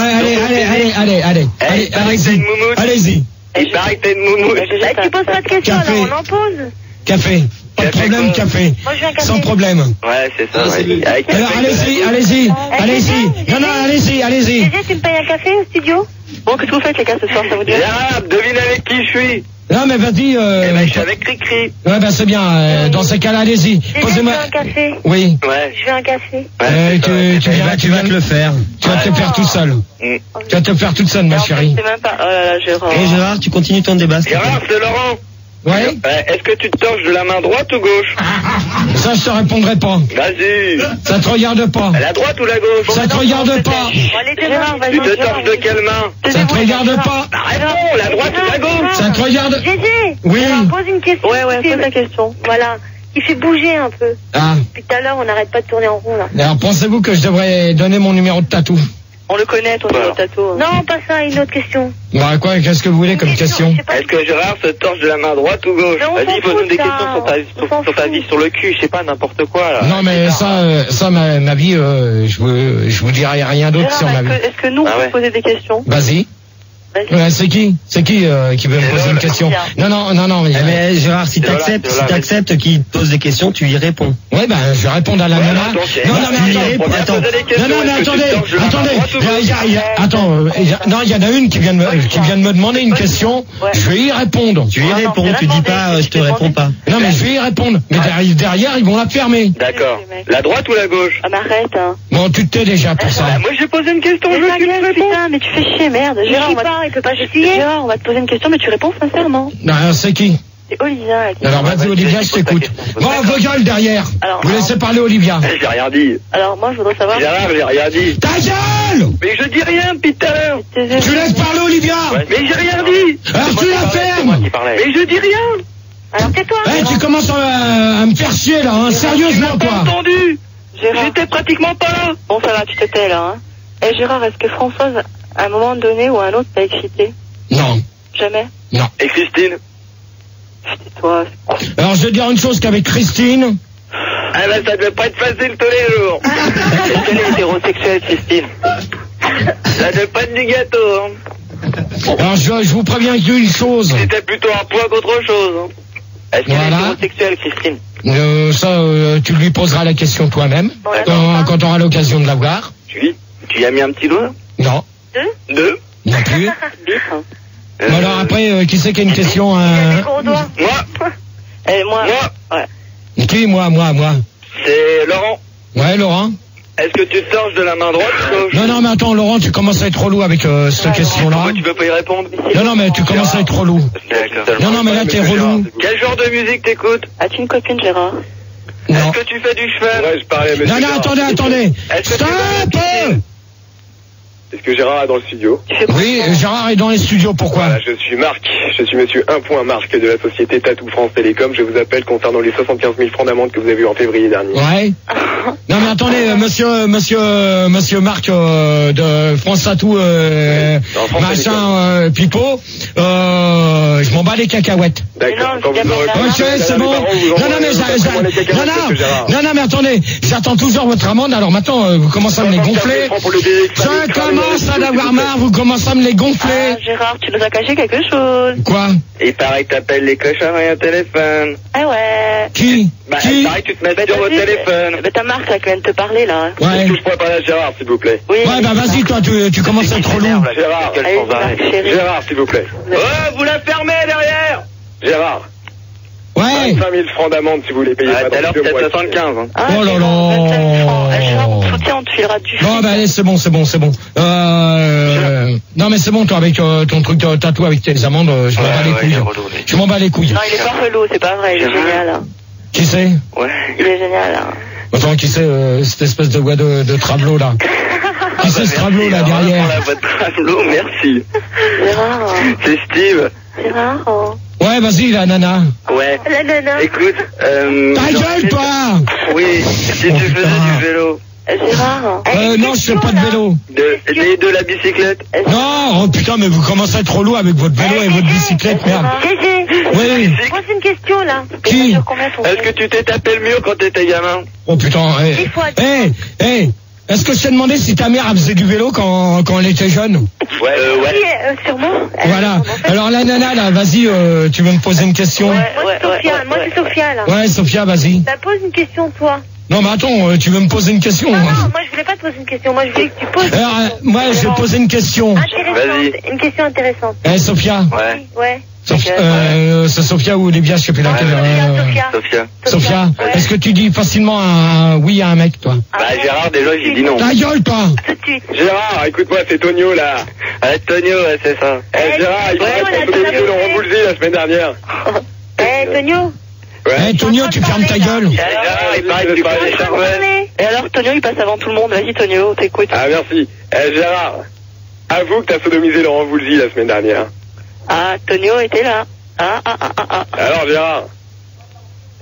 allez. Il paraît que t'es une moumoute. Allez-y. Il paraît que t'es une moumoute. Tu poses pas de questions, Café. alors on en pose. Café. Pas de Café problème, quoi? café. Moi, je veux un café. Sans problème. Ouais, c'est ça, ouais. Alors, allez-y. Non, allez-y. Gégé, tu me payes un café au studio? Bon, qu'est-ce que vous faites, les gars, ce soir, ça vous dit? Gérard, devine avec qui je suis. Non, mais vas-y. Eh ben, je suis avec Cricri. Ouais, bah, c'est bien. Dans ces cas-là, allez-y. Gégé, je Posez-moi. veux un café. Oui. Ouais. Je veux un café. Ouais, Tu vas te le faire. Tu vas te le faire tout seul. Mm. Tu vas te le faire toute seule, ma chérie. C'est même pas... Oh là là, Gérard. Et Gérard, tu continues ton débat. s'il te plaît. Gérard, c'est Laurent. Ouais. Est-ce que tu te torches de la main droite ou gauche? Ça, je te répondrai pas. Vas-y. Ça te regarde pas. La droite ou la gauche? Ça te regarde pas. Gérard, vas-y. Tu te torches de quelle main? Ça te regarde pas. Bah, réponds, la droite ou la gauche? Ça te regarde. Gégé. Oui. Alors, pose une question. Ouais, pose la question. Voilà. Qui fait bouger un peu. Ah. Depuis tout à l'heure, on n'arrête pas de tourner en rond, là. Alors, pensez-vous que je devrais donner mon numéro de tatou? On le connaît, ton Tato. Non, pas ça, une autre question. Bah quoi, qu'est-ce que vous voulez comme question? Est-ce que Gérard se torche de la main droite ou gauche? Vas-y, pose-nous des questions sur ta vie sur le cul, je sais pas, n'importe quoi là. Non mais ça ma vie, je vous dirai rien d'autre sur ma vie. Est-ce que nous, on peut poser des questions? Vas-y. C'est qui veut me poser une question? Non. Mais Gérard, si t'acceptes qu'il te pose des questions, tu y réponds. Ouais, ben, je vais répondre à la nana. Non, il y en a une qui vient de me demander une question. Je vais y répondre. Tu y réponds, tu dis pas, je te réponds pas. Non, mais je vais y répondre. Mais derrière, ils vont la fermer. D'accord. La droite ou la gauche? Ah, mais arrête, hein. Bon, tu te tais déjà pour ça. Moi, j'ai posé une question, je veux que tu me réponds. Putain, mais tu fais chier, merde. Gérard, il peut pas s'essayer. Gérard, on va te poser une question, mais tu réponds sincèrement. Non, c'est qui? C'est Olivia. Alors, vas-y, Olivia, je t'écoute. Bon, vos gueules derrière. Vous laissez parler Olivia. J'ai rien dit. Alors, moi, je voudrais savoir. Gérard, j'ai rien dit. Ta gueule! Mais je dis rien, putain. Tu laisses parler Olivia. Mais j'ai rien dit. Alors, tu la fermes. Mais je dis rien. Alors, tais-toi. Tu commences à me faire chier, là, hein. Sérieusement, toi. J'ai entendu. J'étais pratiquement pas là. Bon, ça va, tu te tais, là, hein. Eh, Gérard, est-ce que Françoise, à un moment donné ou à un autre, t'a excité? Non. Jamais? Non. Et Christine? Tais-toi. Alors, je vais dire une chose qu'avec Christine. Ah ben, ça devait pas être facile tous les jours. Est-ce qu'elle est hétérosexuelle, Christine? Ça devait pas être du gâteau, hein. Alors, je vous préviens qu'une chose. C'était plutôt un poids qu'autre chose, hein. Est-ce qu'elle est hétérosexuelle, Christine? Tu lui poseras la question toi-même. Quand tu auras l'occasion de la voir. Tu y as mis un petit doigt? Non. Deux? Non plus. Alors après, qui c'est qui a une question? Moi. Moi. Ouais. Qui? Moi. C'est Laurent. Ouais, Laurent. Est-ce que tu te torches de la main droite ou gauche? Non, mais attends, Laurent, tu commences à être relou avec cette question-là. Pourquoi tu peux pas y répondre? Non, mais tu commences à être relou. Non, mais là, t'es relou. Quel genre de musique t'écoutes? As-tu une copine, Gérard? Non. Est-ce que tu fais du cheval? Ouais, je parlais à monsieur. Non, attendez. Stop! Est-ce que Gérard est dans le studio? Oui, Gérard est dans les studios, pourquoi? Voilà, je suis Marc, je suis monsieur 1. Marc de la société Tatou France Télécom. Je vous appelle concernant les 75 000 francs d'amende que vous avez eu en février dernier. Ouais. Non mais attendez, monsieur Marc de France Tatou, machin, Pipo, je m'en bats les cacahuètes. D'accord. Ok, c'est bon. Non mais attendez, j'attends toujours votre amende. Alors maintenant, vous commencez à me les gonfler. Je commence à en avoir marre. Vous commencez à me les gonfler. Ah, Gérard, tu nous as caché quelque chose. Quoi? Il paraît que t'appelles les cochons et un téléphone. Ah ouais. Qui? Il paraît que tu te mets sur votre téléphone. T'as Marc là qui vient de te parler là. Ouais. Est-ce que je pourrais parler à Gérard, s'il vous plaît? Oui. Ouais, bah vas-y, toi, tu commences à être relou. Gérard, s'il vous plaît. Oh, vous la fermez derrière. Gérard. Ouais. 25 000 francs d'amende si vous les payez pas. Tout à l'heure, c'était 75. Hein. Oh là là. Gérard, on te soutient, on te filera du. Bon, bah allez, c'est bon. Non, mais c'est bon, toi, avec ton truc de tatou avec tes amendes, je m'en bats les couilles. Je m'en bats les couilles. Non, il est pas relou, c'est pas vrai, il est génial. Hein. Qui c'est? Ouais. Il est génial. Hein. Attends, qui c'est cette espèce de voix de travelot là? Qui c'est ce travelot là derrière? Votre travelot, merci. Gérard. C'est Steve. Gérard. Ouais, vas-y, la nana. Ouais. La nana. Écoute, ta gueule, toi! Oui, si tu faisais du vélo. Gérard. Non, je fais pas de vélo. De la bicyclette. Non, oh putain, mais vous commencez à être relou avec votre vélo et votre bicyclette, merde. Oui. Pose une question là. Qui? Est-ce que tu t'es tapé le mur quand t'étais gamin? Oh putain, est-ce que je t'ai demandé si ta mère faisait du vélo quand elle était jeune? Ouais. Sûrement. Voilà. Alors la nana là, vas-y, tu veux me poser une question? Moi c'est Sophia là. Ouais, Sophia, vas-y. Bah pose une question toi. Non mais attends, tu veux me poser une question? Non, moi je voulais pas te poser une question, moi je voulais que tu poses. Alors, moi je vais poser une question. Intéressante, une question intéressante. Sophia. Ouais. C'est Sophia ou Olivia, je sais plus laquelle. Sophia. Est-ce que tu dis facilement un oui à un mec, toi? Bah Gérard, déjà j'ai dit non. Ta gueule, toi! Tout de suite. Gérard, écoute-moi, c'est Tonio là. Tonio, c'est ça. Gérard, il paraît qu'on peut dominer Laurent Voulzy la semaine dernière. Tonio. Ouais. Tonio, tu fermes ta gueule. Gérard, il paraît que tu parles des charmeurs. Et alors, Tonio, il passe avant tout le monde. Vas-y, Tonio, t'écoutes. Ah, merci. Gérard, avoue que t'as sodomisé Laurent Voulzy la semaine dernière. Ah, Tonio était là. Alors, Gérard?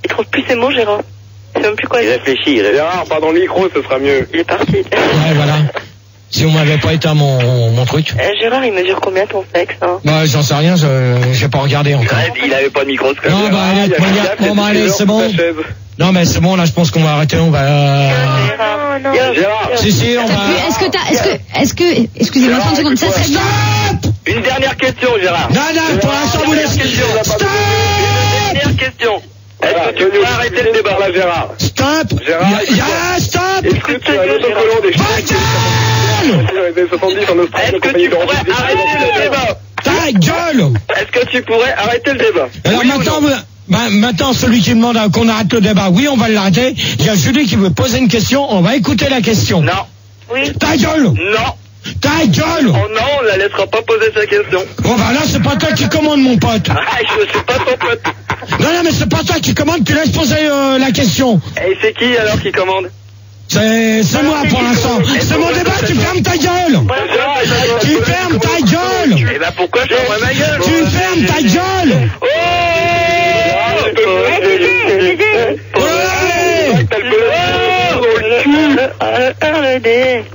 Il trouve plus ses mots, Gérard. Il sait même plus quoi Il dire. réfléchit. Gérard, pardon le micro, ce sera mieux. Il est parti. Ouais, voilà. Si on m'avait pas éteint mon truc. Gérard, il mesure combien ton sexe, hein? Bah, j'en sais rien, j'ai pas regardé encore. Ouais, il avait pas de microscope. Non, bah, allez, c'est bon. Non, mais c'est bon, là, je pense qu'on va arrêter, on va... Non. Gérard. Si, on va... Excusez-moi, 30 secondes, ça serait bien. Une dernière question, Gérard. Non, pour l'instant, vous laissez... Stop! Une dernière question. Est-ce que tu peux arrêter le débat là, Gérard? Stop! Gérard, stop! est-ce que tu as un autocollant des Est-ce que tu pourrais arrêter le débat? Ta gueule! Est-ce que tu pourrais arrêter le débat? Alors oui maintenant, celui qui demande qu'on arrête le débat, oui, on va l'arrêter. Il y a Julie qui veut poser une question, on va écouter la question. Non. Oui. Ta gueule! Non. Ta gueule! Oh non, on la laissera pas poser sa question. Bon bah là, c'est pas toi qui commande, mon pote. Ah, je suis pas ton pote. Non, mais c'est pas toi qui commande, tu laisses poser la question. Et c'est qui alors qui commande? C'est moi pour l'instant. C'est mon débat, tu fermes ta gueule. Tu fermes ta gueule. Et bah pourquoi je ferme ma gueule? Tu fermes ta gueule.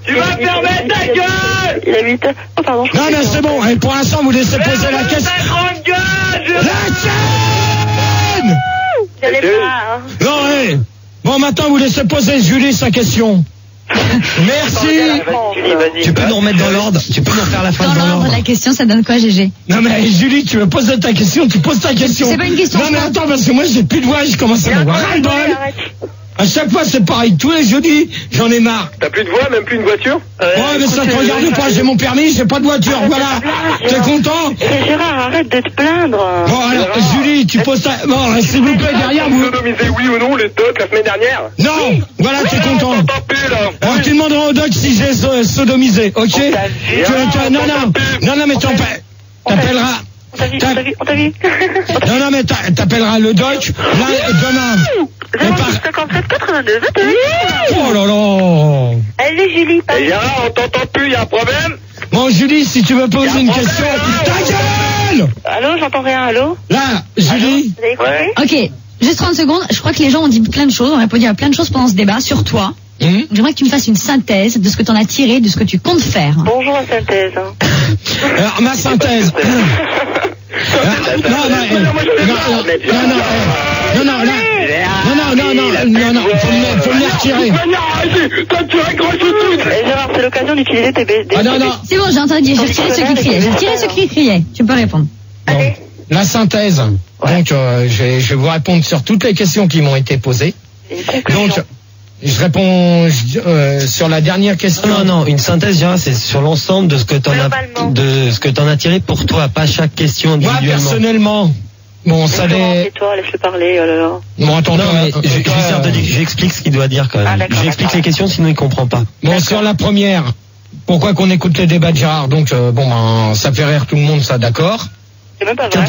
Tu vas fermer ta gueule. Il a 8 ans. Oh, pardon. Non, mais c'est bon. Et pour l'instant, vous laissez poser la question. La chaîne. J'allais pas, Non, ouais. Bon, maintenant, vous laissez poser Julie sa question. Merci. Tu peux nous remettre dans l'ordre? Tu peux nous faire la fin Dans dans l'ordre, l'ordre? la question, ça donne quoi, GG? Non, mais Julie, tu veux poser ta question, tu poses ta question. C'est pas une question. Non, mais attends, parce que moi, j'ai plus de voix, je commence à m'avoir ras-le-bol. À chaque fois, c'est pareil. Tous les jeudis, j'en ai marre. T'as plus de voix, même plus une voiture? Ouais, mais ça te regarde pas, j'ai mon permis, j'ai pas de voiture, voilà. T'es content? Gérard, arrête de te plaindre. Bon, alors, Julie, tu poses ta... Bon, s'il vous plaît, derrière vous... Sodomisé, oui ou non, les docs la semaine dernière? Non, voilà, t'es content. Alors, tu demanderas au doc si j'ai sodomisé, ok? Non, mais t'appelleras... On t'a vu. Non, mais t'appelleras le doc, là, demain. 57 82 21. Oh là là. Allez, Julie, Et Gérard, on t'entend plus, il y a un problème? Bon, Julie, si tu veux poser une question... Ta gueule! Allô, j'entends rien, allô? Là, Julie. vous avez écouté? Ok, juste 30 secondes. Je crois que les gens ont dit plein de choses, ont répondu à plein de choses pendant ce débat sur toi. J'aimerais que tu me fasses une synthèse de ce que tu en as tiré, de ce que tu comptes faire. Bonjour la synthèse. Alors, ma synthèse... Non, faut me les retirer. Gérard, c'est l'occasion d'utiliser tes BD. Ah non. C'est bon, j'ai entendu, j'ai retiré ceux qui criaient. J'ai retiré ceux qui criaient. Tu peux répondre. Bon. La synthèse. Donc, je vais vous répondre sur toutes les questions qui m'ont été posées. Donc, je réponds sur la dernière question. Non, une synthèse, Gérard, c'est sur l'ensemble de ce que t'en as tiré pour toi, pas chaque question individuellement. Moi, personnellement, bon, ça C'est toi, laisse-le parler, oh là là. Bon, attends, j'explique ce qu'il doit dire quand même. J'explique les questions, sinon il comprend pas. Bon, sur la première, pourquoi qu'on écoute les débats de Gérard? Donc, ça fait rire tout le monde, ça, d'accord. C'est même pas vrai.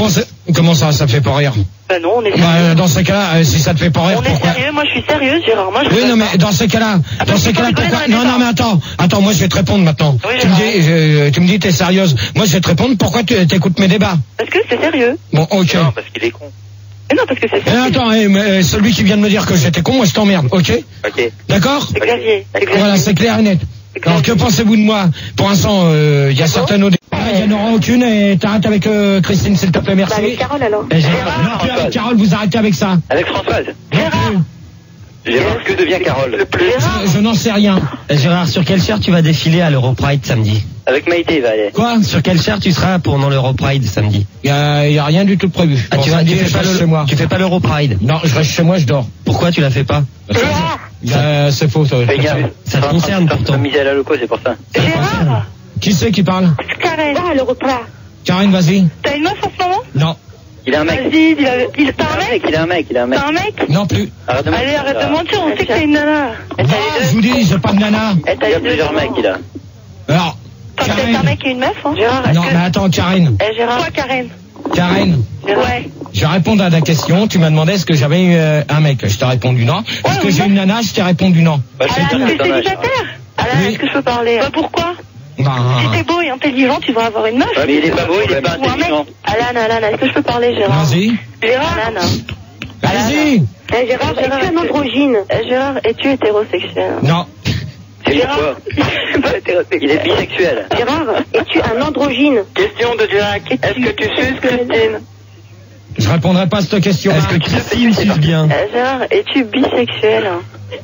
Comment ça fait pas rire? Ben non, on est sérieux. Dans ce cas-là, si ça te fait pas rire, on est pourquoi? sérieux, moi je suis sérieuse, Gérard. Moi, Oui, non, mais dans ces cas-là, pourquoi? Non, mais attends, moi je vais te répondre maintenant. Oui, tu me dis, t'es sérieuse. Moi je vais te répondre, pourquoi tu écoutes mes débats? Parce que c'est sérieux. Bon, ok. Non, parce qu'il est con. Mais non, parce que c'est sérieux. Attends, mais celui qui vient de me dire que j'étais con, moi je t'emmerde, ok? Ok. D'accord? C'est Xavier. Voilà, c'est clair et net. Alors que pensez-vous de moi? Pour l'instant, il y a certaines autres. Il n'y en aura aucune et t'arrêtes avec Christine, s'il te plaît, merci. Avec Carole, alors. Non, avec Carole, vous arrêtez avec ça. Avec Françoise. Gérard, que devient Carole? Je n'en sais rien. Gérard, sur quelle chaire tu vas défiler à l'Europride samedi? Avec Maïté, va aller. Quoi? Sur quelle chaire tu seras pendant l'Europride samedi? Il y a rien du tout prévu. Ah, tu fais pas l'Europride? Non, je reste chez moi, je dors. Pourquoi tu la fais pas? C'est faux, ça. Ça te concerne pourtant. Misé à la loco, c'est pour ça. Gérard. Qui c'est qui parle? Karen. Ah, le repas. Karine, vas-y. T'as une meuf en ce moment? Non. Il a un mec. Vas-y, t'as un mec? Il a un mec. T'as un mec? Non plus. Allez, arrête de mentir, on sait que t'as une nana. Non, je vous dis, j'ai pas de nana. Il y a plusieurs mecs, il a. Alors, T'as peut-être un mec et une meuf, hein? Gérard, non, mais attends, Karine. Gérard. Toi, Karen. Karine. Ouais. Je vais répondre à ta question. Tu m'as demandé est-ce que j'avais eu un mec. Je t'ai répondu non. Est-ce que j'ai une nana? Je t'ai répondu non. Alain, est-ce que t'es célibataire? Alain, est-ce que je peux parler? Pourquoi? Si t'es beau et intelligent, tu vas avoir une meuf. Mais il est pas beau, il est pas intelligent. Alain, est-ce que je peux parler, Gérard? Vas-y. Gérard. Vas-y. Gérard, es-tu un androgyne? Gérard, es-tu hétérosexuel? Non. Gérard, il est bisexuel. Gérard, es-tu un androgyne? Question de Jack. Est-ce que tu suces, Christine? Je répondrai pas à cette question. Est-ce que Christine suce bien? Gérard, es-tu bisexuel?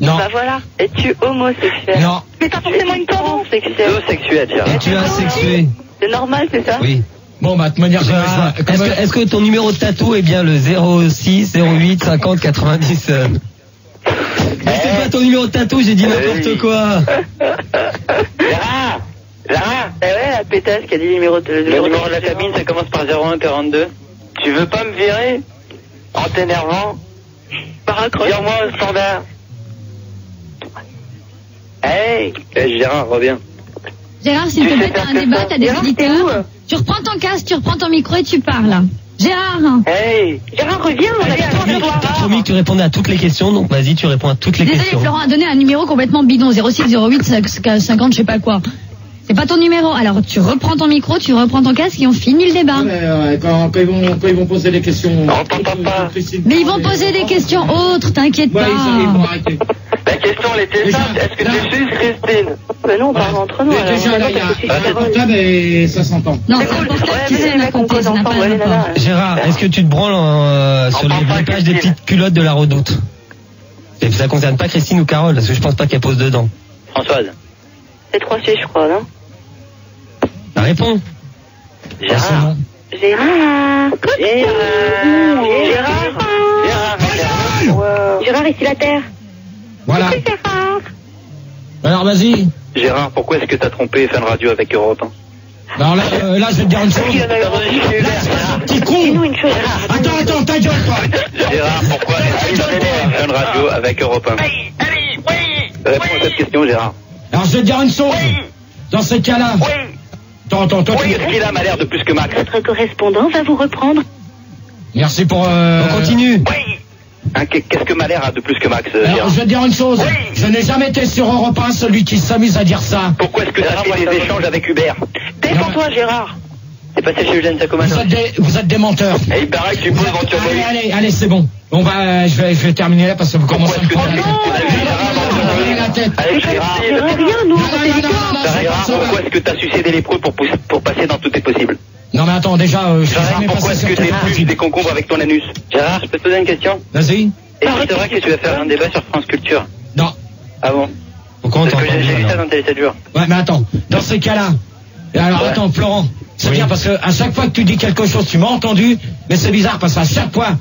Non. Bah voilà. Es-tu homosexuel? Non. Mais t'as forcément une tendance. Sexuel, Gérard. Es-tu asexué? C'est normal, c'est ça? Oui. Bon, bah, de manière générale. Est-ce que ton numéro de tatou est bien le 06 08 50 90 C'est pas ton numéro de tatou, j'ai dit n'importe quoi. Lara, Eh ouais, la pétasse qui a dit le numéro de la cabine, ça commence par 01 42. Tu veux pas me virer en t'énervant? Vire-moi au standard. Hey, Gérard, reviens. Gérard, s'il te plaît, t'as un débat, t'as des auditeurs. Tu reprends ton casque, tu reprends ton micro et tu parles. Gérard. Hey, Gérard, reviens, on a T'as promis que tu répondais à toutes les questions, donc vas-y, tu réponds à toutes les Désolé, questions. Florent a donné un numéro complètement bidon, 06 08 50 je sais pas quoi. C'est pas ton numéro. Alors tu reprends ton micro, tu reprends ton casque et on finit le débat. Quand ils vont poser des questions. on t'entend pas. Mais ils vont poser des questions autres, t'inquiète pas. Ils vont arrêter. La question, elle était simple. Est-ce que tu suces, Christine? Mais non, on parle entre nous. Déjà, là, il y a un portable et ça s'entend. Non, c'est un portable qui s'est raconté, ça n'a pas de rapport. Gérard, est-ce que tu te branles sur les blocages des petites culottes de la Redoute? Et ça concerne pas Christine ou Carole, parce que je pense pas qu'elle pose dedans. Françoise. C'est 3 6, je crois, non? Bah, réponds. Gérard. Gérard, ici la Terre. Voilà. Gérard. Alors, vas-y. Gérard, pourquoi est-ce que t'as trompé Fun Radio avec Europe 1? Alors là, je vais te dire une chose. Petit con. Dis-nous une chose. Attends, ta gueule, toi. Gérard, pourquoi est-ce que t'as trompé Fun Radio avec Europe 1? Réponds à cette question, Gérard. Alors, je vais te dire une chose. Dans ces cas-là. Attends, Oui, est-ce qu'il a l'air de plus que Max? Votre correspondant va vous reprendre. Merci pour. On continue. Oui. Hein, qu'est-ce que Malher a de plus que Max, Alors, Gérard? je vais te dire une chose. Je n'ai jamais été sur Europe 1 celui qui s'amuse à dire ça. Pourquoi est-ce que t'as fait des échanges avec Hubert? Défends-toi, Gérard. C'est passé chez Eugène Sacomano. Vous êtes des menteurs. Et il paraît que tu peux éventuellement... Allez, c'est bon. Je vais terminer là parce que vous commencez à me prendre la tête. Avec Gérard, pourquoi est-ce que t'as sucé des lépreux pour passer dans tout est possible? Non mais attends, déjà, je sais jamais pourquoi passé est-ce que sur t'épluches des concombres avec ton anus? Gérard, je peux te poser une question? Vas-y. Et c'est vrai que tu vas faire un débat sur France Culture? Non. Ah bon? Pourquoi on Parce que t'entend j'ai vu ça dans Télé 7 jours. Ouais, mais attends, dans ces cas-là. Alors attends, Florent, c'est bien parce que à chaque fois que tu dis quelque chose, tu m'as entendu, mais c'est bizarre parce qu'à chaque fois,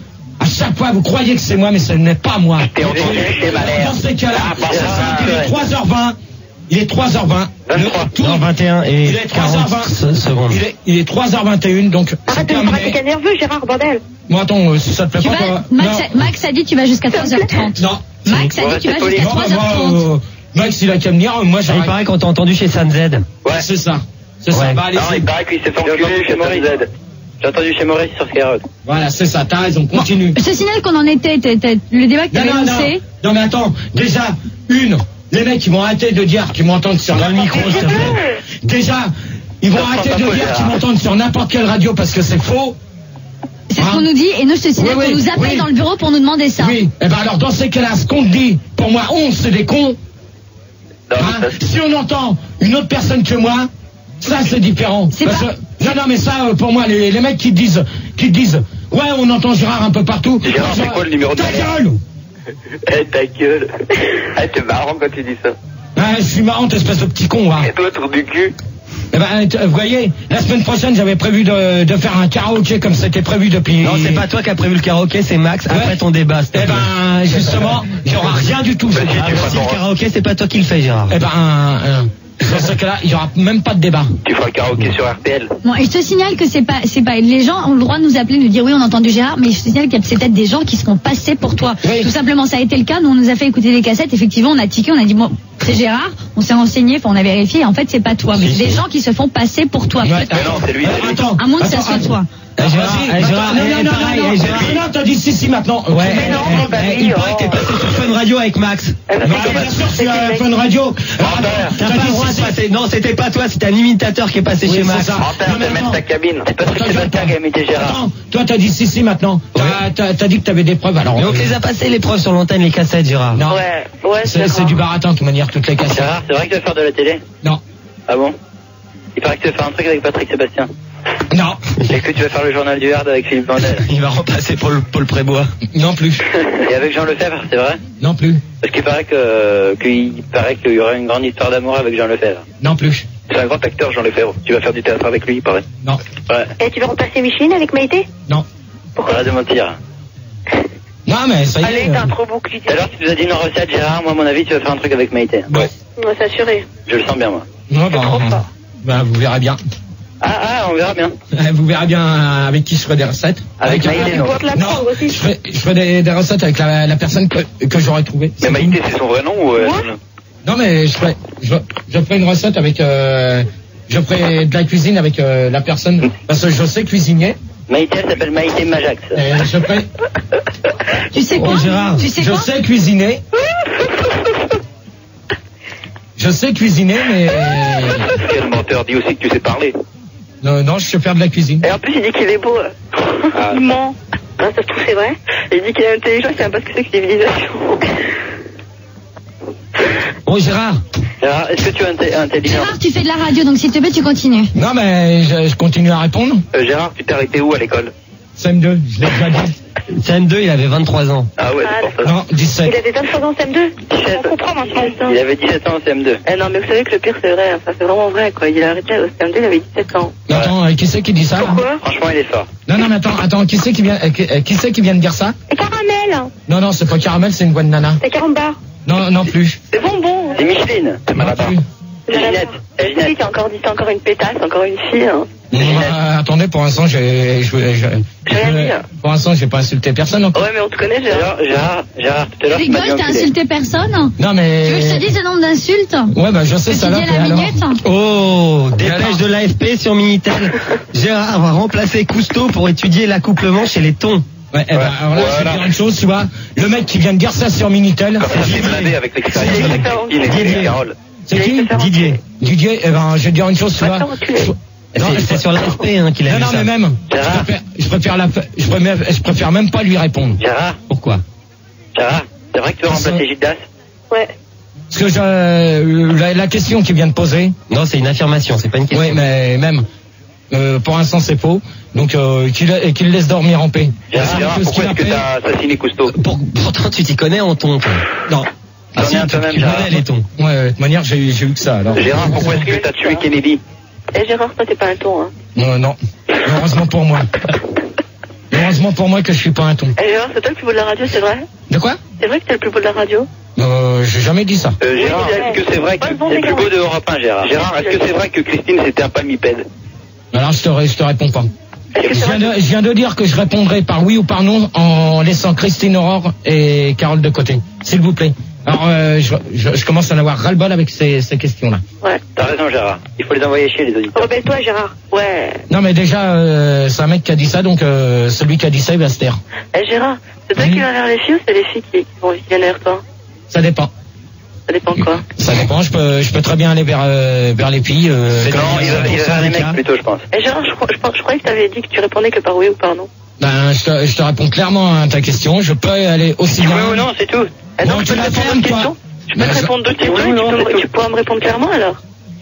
vous croyez que c'est moi, mais ce n'est pas moi. T'es entendu chez Malher. Dans ces cas-là, il est 3h20. Il est 3h20. 23. Non, 21 et Il est 40 secondes. Il est 3h21, donc c'est Arrête de me terminé. pratiquer nerveux, Gérard, bordel. Bon, attends, si ça te plaît pas, Max a dit tu vas jusqu'à 3h30. Non. Max a dit tu vas jusqu'à 3h30. Max, il a qu'à venir, moi Il j'arrive. paraît qu'on t'a entendu chez San Z. Ouais, c'est ça. C'est ça. Ouais. Bah, allez, Non, il paraît qu'il s'est fait enculer chez Maurice. J'ai entendu chez Maurice sur Skyrock. Voilà, c'est ça, t'as raison, continue. Je te signale qu'on en était, le débat que tu avais lancé. Non, mais attends, déjà, les mecs, ils vont arrêter de dire qu'ils m'entendent sur le micro, s'il te plaît. Déjà, ils vont arrêter de dire qu'ils m'entendent sur n'importe quelle radio parce que c'est faux. C'est ce qu'on nous dit, et nous, je te signale qu'on nous appelle dans le bureau pour nous demander ça. Oui, et ben alors, dans ces cas-là, ce qu'on te dit, pour moi, c'est des cons. Si on entend une autre personne que moi, ça c'est différent. Non, mais ça, pour moi, les mecs qui disent, ouais, on entend Gérard un peu partout. Gérard, c'est quoi le numéro de ta gueule? Ta gueule. T'es marrant quand tu dis ça. Je suis marrant, espèce de petit con, Et toi, trou du cul? Eh ben, vous voyez, la semaine prochaine, j'avais prévu de faire un karaoké comme c'était prévu depuis... Non, c'est pas toi qui as prévu le karaoké, c'est Max, après ton débat. Eh ben, justement, il n'y aura rien du tout. Si le karaoké, c'est pas toi qui le fais, Gérard. Eh ben, dans ce cas-là, il n'y aura même pas de débat. Tu feras le karaoké sur RTL. Bon, et je te signale que c'est pas, les gens ont le droit de nous appeler, de nous dire oui, on a entendu Gérard, mais je te signale qu'il y a c'est peut-être des gens qui se font passer pour toi. Oui. Tout simplement, ça a été le cas. Nous, on nous a fait écouter des cassettes. Effectivement, on a tiqué, on a dit bon, c'est Gérard. On s'est renseigné, on a vérifié. Et en fait, c'est pas toi. Mais des gens qui se font passer pour toi. Ouais. Mais non, c'est lui. Attends. À moins que ça soit toi. Non, t'as dit si maintenant. Ouais. Il paraît que t'es passé sur Fun Radio avec Max. Bien sûr, c'est Fun Radio. T'as pas le droit de passer. Non, c'était pas toi, c'était un imitateur qui est passé chez Max. Menteur, de mettre ta cabine. C'est parce que Sébastien qui a imité Gérard. Toi, t'as dit si maintenant. T'as dit que t'avais des preuves. Alors. Mais on te les a passé les preuves sur l'antenne, les cassettes, Gérard. Non. Ouais. C'est du baratin, de toute manière, toutes les cassettes. Gérard, c'est vrai que tu vas faire de la télé? Non. Ah bon? Il paraît que tu vas faire un truc avec Patrick Sébastien. Non. Et que tu vas faire le journal du Hard avec Philippe Vandel. Il va repasser pour Paul Prébois. Non plus. Et avec Jean Lefebvre, c'est vrai? Non plus. Parce qu'il paraît qu'il y aurait une grande histoire d'amour avec Jean Lefebvre. Non plus. C'est un grand acteur, Jean Lefebvre. Tu vas faire du théâtre avec lui, il paraît. Non. Ouais. Et tu vas remplacer Micheline avec Maïté? Non. Pourquoi? Arrête de mentir. Non, mais ça y est. Allez, t'as un trop beau cul. Alors, tu nous as dit une recette, Gérard. Moi, à mon avis, tu vas faire un truc avec Maïté. Ouais. On va s'assurer. Je le sens bien, moi. Non, vous verrez bien. Ah, on verra bien. Vous verrez bien avec qui je ferai des recettes. Avec Maïté, non. Non, je ferai des recettes avec la personne que j'aurais trouvée. Mais Maïté, c'est son vrai nom ou Non, mais je ferai une recette avec... je ferai de la cuisine avec la personne... Parce que je sais cuisiner. Maïté, elle s'appelle Maïté Majax. Je ferai... Tu sais quoi, Gérard, tu sais quoi? Je sais cuisiner. Je sais cuisiner, mais... Quel menteur, dis aussi que tu sais parler. Non, je sais faire de la cuisine. Et en plus, il dit qu'il est beau. Il ment. Ça se trouve, c'est vrai. Il dit qu'il est intelligent, il sait même pas ce que c'est que civilisation. Bon, Gérard. Gérard, est-ce que tu es intelligent? Gérard, tu fais de la radio, donc s'il te plaît, tu continues. Non, mais je continue à répondre. Gérard, tu t'es arrêté où à l'école? CM2, je l'ai déjà dit. CM2, il avait 23 ans. Ah ouais, c'est pour ça. Non, 17. Il avait 23 ans en CM2. 17. On comprend maintenant. Il avait 17 ans en CM2. Eh non, mais vous savez que le pire, c'est vrai. Enfin, c'est vraiment vrai, quoi. Il a arrêté au CM2, il avait 17 ans. Ouais. Attends, qui c'est qui dit ça? Pourquoi? Franchement, il est fort. Non, mais attends, qui c'est qui vient de dire ça? Et Caramel. Non, c'est pas Caramel, c'est une voix de nana. C'est Carambar. Non plus. C'est bonbon. C'est Micheline. C'est Non Malabar. plus. C'est Ginette. Je te dis qu'il a encore dit, c'est encore une pétasse, encore une fille. Hein. Attendez, pour l'instant, pour l'instant, j'ai pas insulté personne encore. Ouais, mais on te connaît, Gérard. Gérard, tout à l'heure, Tu tu m'as rigoles, bien t'as enculé. insulté personne? Non, mais... Tu veux que je te dise le nombre d'insultes? Ouais, je sais Que ça tu là. dis à la minute? Oh, dépêche de l'AFP sur Minitel. Gérard va remplacer Cousteau pour étudier l'accouplement chez les thons. Ouais, alors là, je vais dire une chose, tu vois. Le mec qui vient de dire ça sur Minitel. Comme ça, c'est blindé avec l'expérience avec Christine et Carole. C'est qui? Didier, je vais dire une chose, tu vois. Non, c'est sur l'AFP qu'il a Non, mais même, je préfère même pas lui répondre. Gérard, Pourquoi? Gérard, c'est vrai que tu veux remplacer Gildas? Ouais. Parce que la question qu'il vient de poser. Non, c'est une affirmation, c'est pas une question. Oui, mais même, pour l'instant, c'est faux. Donc, qu'il le laisse dormir en paix. Gérard, pourquoi est-ce que t'as assassiné Cousteau? Pourtant, tu t'y connais en thon, toi. Non. J'en ai un peu même, Tu Gérard. connais les tons. Ouais, de toute manière, j'ai eu que ça, alors. Gérard, pourquoi est-ce que t'as tué Kennedy? Eh, Gérard, toi, t'es pas un ton, hein. Non. Heureusement pour moi. Heureusement pour moi que je suis pas un ton. Eh, Gérard, c'est toi le plus beau de la radio, c'est vrai? De quoi? C'est vrai que t'es le plus beau de la radio? J'ai jamais dit ça. Gérard, est-ce que c'est vrai que c'est le plus beau de Europe 1, Gérard? Gérard, est-ce que c'est vrai que Christine c'était un palmipède? Alors, je te réponds pas. Je viens de dire que je répondrai par oui ou par non en laissant Christine Aurore et Carole de côté. S'il vous plaît. Alors, je commence à en avoir ras-le-bol avec ces questions-là. Ouais. T'as raison, Gérard. Il faut les envoyer chez les auditeurs. Rebelle-toi, Gérard. Ouais. Non, mais déjà, c'est un mec qui a dit ça, donc celui qui a dit ça, il va se taire. Eh, Gérard, c'est toi qui vas vers les filles ou c'est les filles qui viennent vers toi? Ça dépend. Ça dépend quoi? Ça dépend, je peux très bien aller vers les filles. Non, il va vers les mecs plutôt, je pense. Eh, Gérard, je croyais que t'avais dit que tu répondais que par oui ou par non. Ben, je te réponds clairement à ta question. Je peux aller aussi Oui bien. ou non, c'est tout. Eh, Non, je peux tu te la répondre fermes, d'autres toi. questions? Je peux te répondre d'autres questions oui, non, et tu pourras me répondre clairement alors?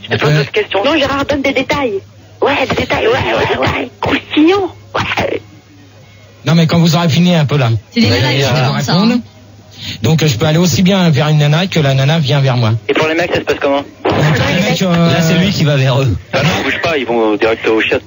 Je te pose d'autres questions. Non, Gérard, donne des détails. Ouais, des détails, ouais. Croustillant. Ouais. Non, mais quand vous aurez fini un peu là. C'est des nanas je qui vais vous font ça, répondre. hein. Donc, je peux aller aussi bien vers une nana que la nana vient vers moi. Et pour les mecs, ça se passe comment? Les mecs, Là, c'est lui qui va vers eux. Ah non, bouge pas, ils vont direct au chiottes.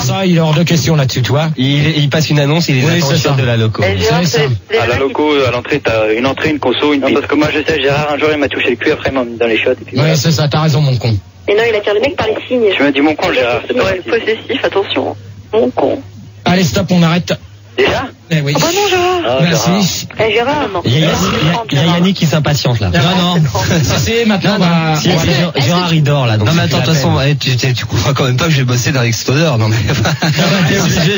Ça, il est hors de question là-dessus, tu vois. Il passe une annonce, il les Oui, attend c'est au shop ça. de la loco. Eh, Gérard, ça. c'est À la nanas loco, à l'entrée, t'as une entrée, une conso, une pipe. Parce que moi, je sais, Gérard, un jour, il m'a touché le cul, après, il m'a mis dans les chiottes. Et puis Ouais, voilà. c'est ça, t'as raison, mon con. Et non, il attire les mecs par les signes. Tu m'as dit mon con, Gérard, c'est pas Ouais, possible. possessif, attention. Mon con. Allez, stop, on arrête. Déjà? Eh oui. Oh bah non, Gérard. Ah, Gérard. Merci. Eh, Gérard. Non. Il y a Yannick qui s'impatiente là. Non. C'est maintenant, on va... Si, on va- si, Gérard il dort là. Donc Non mais c'est attends, de plus toute la façon, tu crois quand même pas que je vais bosser dans l'ex-Stoner, non mais... peine. T'es obligé,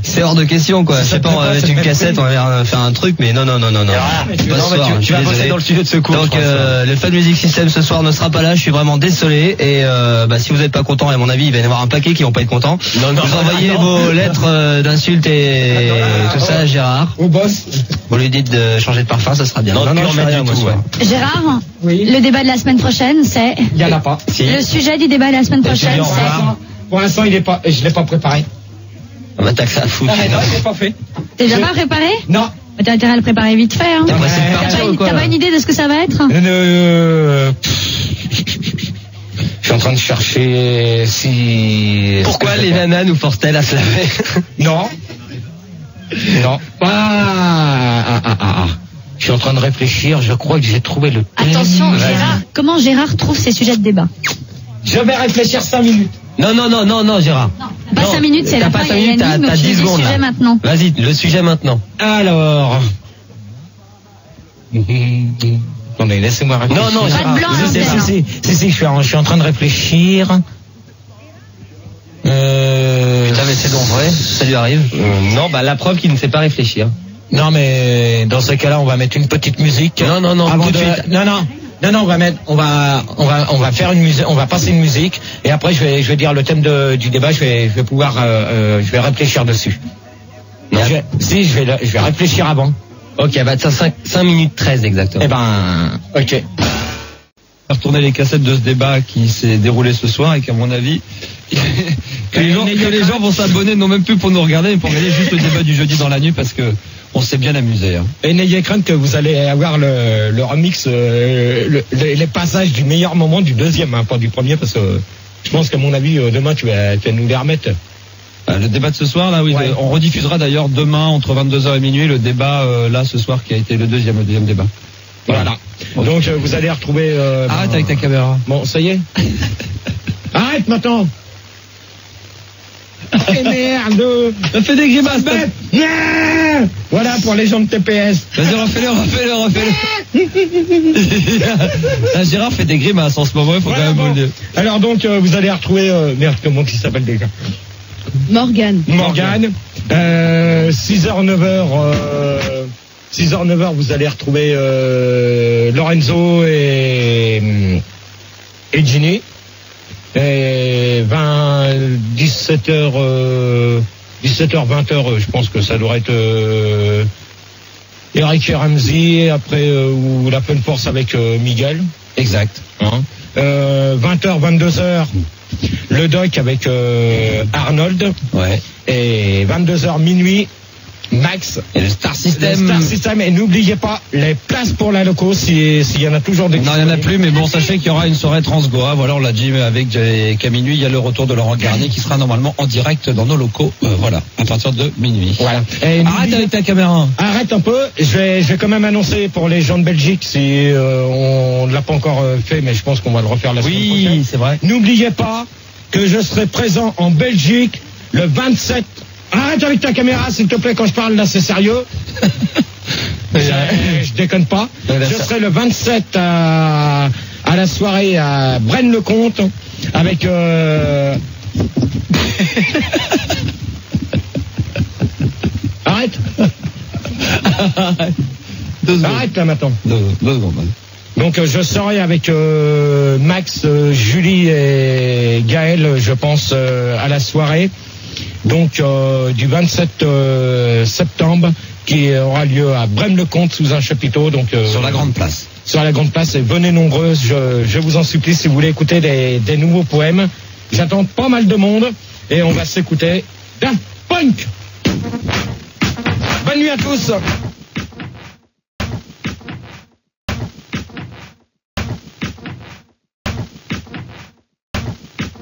C'est hors de question, quoi. Je sais pas, on va mettre une cassette, on va faire un truc, mais non. Tu vas bosser dans le studio de secours. Donc, le Fun Music System ce soir ne sera pas là, je suis vraiment désolé. Et, si vous n'êtes pas content, à mon avis, il va y en avoir un paquet qui vont pas être contents. Vous envoyez vos lettres d'insultes et tout ça à Gérard. Au boss. Vous lui dites de changer de parfum, ça sera bien. Non, je rien, du tout, ouais. Gérard, oui. Le débat de la semaine prochaine, c'est... Il y en a pas. Le sujet du débat de la semaine prochaine, c'est... Pour l'instant, je l'ai pas préparé. On va taxer à foutre. Non, je l'ai pas fait. T'es déjà pas préparé? Non. T'as intérêt à le préparer vite fait, hein. T'as pas une idée de ce que ça va être? Je suis en train de chercher si... Pourquoi les nanas nous forcent-elles à se laver? Non. Je suis en train de réfléchir, je crois que j'ai trouvé le thème. Attention, Gérard, comment Gérard trouve ses sujets de débat? Je vais réfléchir 5 minutes. Non, Gérard. Non, pas 5 minutes, c'est la fin, il y a une t'as 10 secondes. Sujet maintenant. Vas-y, le sujet maintenant. Alors... Attendez, laissez-moi réfléchir. Non, Gérard. Pas de blanc, si, je suis en train de réfléchir. Putain, mais c'est donc vrai, ça lui arrive. Non, la preuve qu'il ne sait pas réfléchir. Non, mais dans ce cas-là, on va mettre une petite musique. Non, tout de suite. Non, on va faire une musique, on va passer une musique, et après je vais dire le thème du débat, je vais pouvoir, je vais réfléchir dessus. Non. Je vais réfléchir avant. Ok, va être 5 minutes 13 exactement. Eh ben, ok. On va retourner les cassettes de ce débat qui s'est déroulé ce soir et qu'à mon avis, que les gens vont s'abonner, non même plus pour nous regarder, mais pour regarder juste le débat du jeudi dans la nuit parce que on s'est bien amusé. Hein. Et n'ayez crainte que vous allez avoir le remix, les passages du meilleur moment du deuxième, hein, pas du premier, parce que je pense qu'à mon avis, demain tu vas nous les remettre. Le débat de ce soir, là, oui, ouais. On rediffusera d'ailleurs demain entre 22h et minuit le débat, là, ce soir, qui a été le deuxième débat. Voilà. Donc vous allez retrouver... Arrête avec ta caméra. Bon, ça y est. Arrête maintenant. Et merde. Ça fait des grimaces. Voilà pour les gens de TPS. Vas-y, refais-le. Gérard fait des grimaces en ce moment, il faut quand même vous le dire. Alors donc, vous allez retrouver... merde, comment il s'appelle déjà? Morgane. 6h, 9h, vous allez retrouver Lorenzo et Ginny. Et 17h, 20h, je pense que ça devrait être Eric et Ramsey, et après ou la Fun Force avec Miguel. Exact. 20h, 22h, le doc avec Arnold. Ouais. Et 22h minuit, Max. Et le Star System. Et n'oubliez pas les places pour la loco s'il y en a toujours des. Non, il n'y en a plus, mais bon, sachez qu'il y aura une soirée Transgoa. Voilà, on l'a dit avec qu'à minuit, il y a le retour de Laurent Garnier qui sera normalement en direct dans nos locaux. Voilà, à partir de minuit. Voilà. Et arrête avec ta caméra. Arrête un peu. Je vais quand même annoncer pour les gens de Belgique si on ne l'a pas encore fait, mais je pense qu'on va le refaire la semaine prochaine. Oui, c'est vrai. N'oubliez pas que je serai présent en Belgique le 27. Arrête avec ta caméra, s'il te plaît, quand je parle, là, c'est sérieux. Je déconne pas. Je serai le 27 à la soirée à Braine-le-Comte avec... Arrête. Arrête là maintenant. Deux secondes. Donc je serai avec Max, Julie et Gaël, je pense, à la soirée. Donc du 27 septembre, qui aura lieu à Braine-le-Comte sous un chapiteau. Donc sur la grande place. Sur la grande place, et venez nombreuses. Je vous en supplie si vous voulez écouter des nouveaux poèmes. J'attends pas mal de monde et on va s'écouter Daft Punk. Bonne nuit à tous.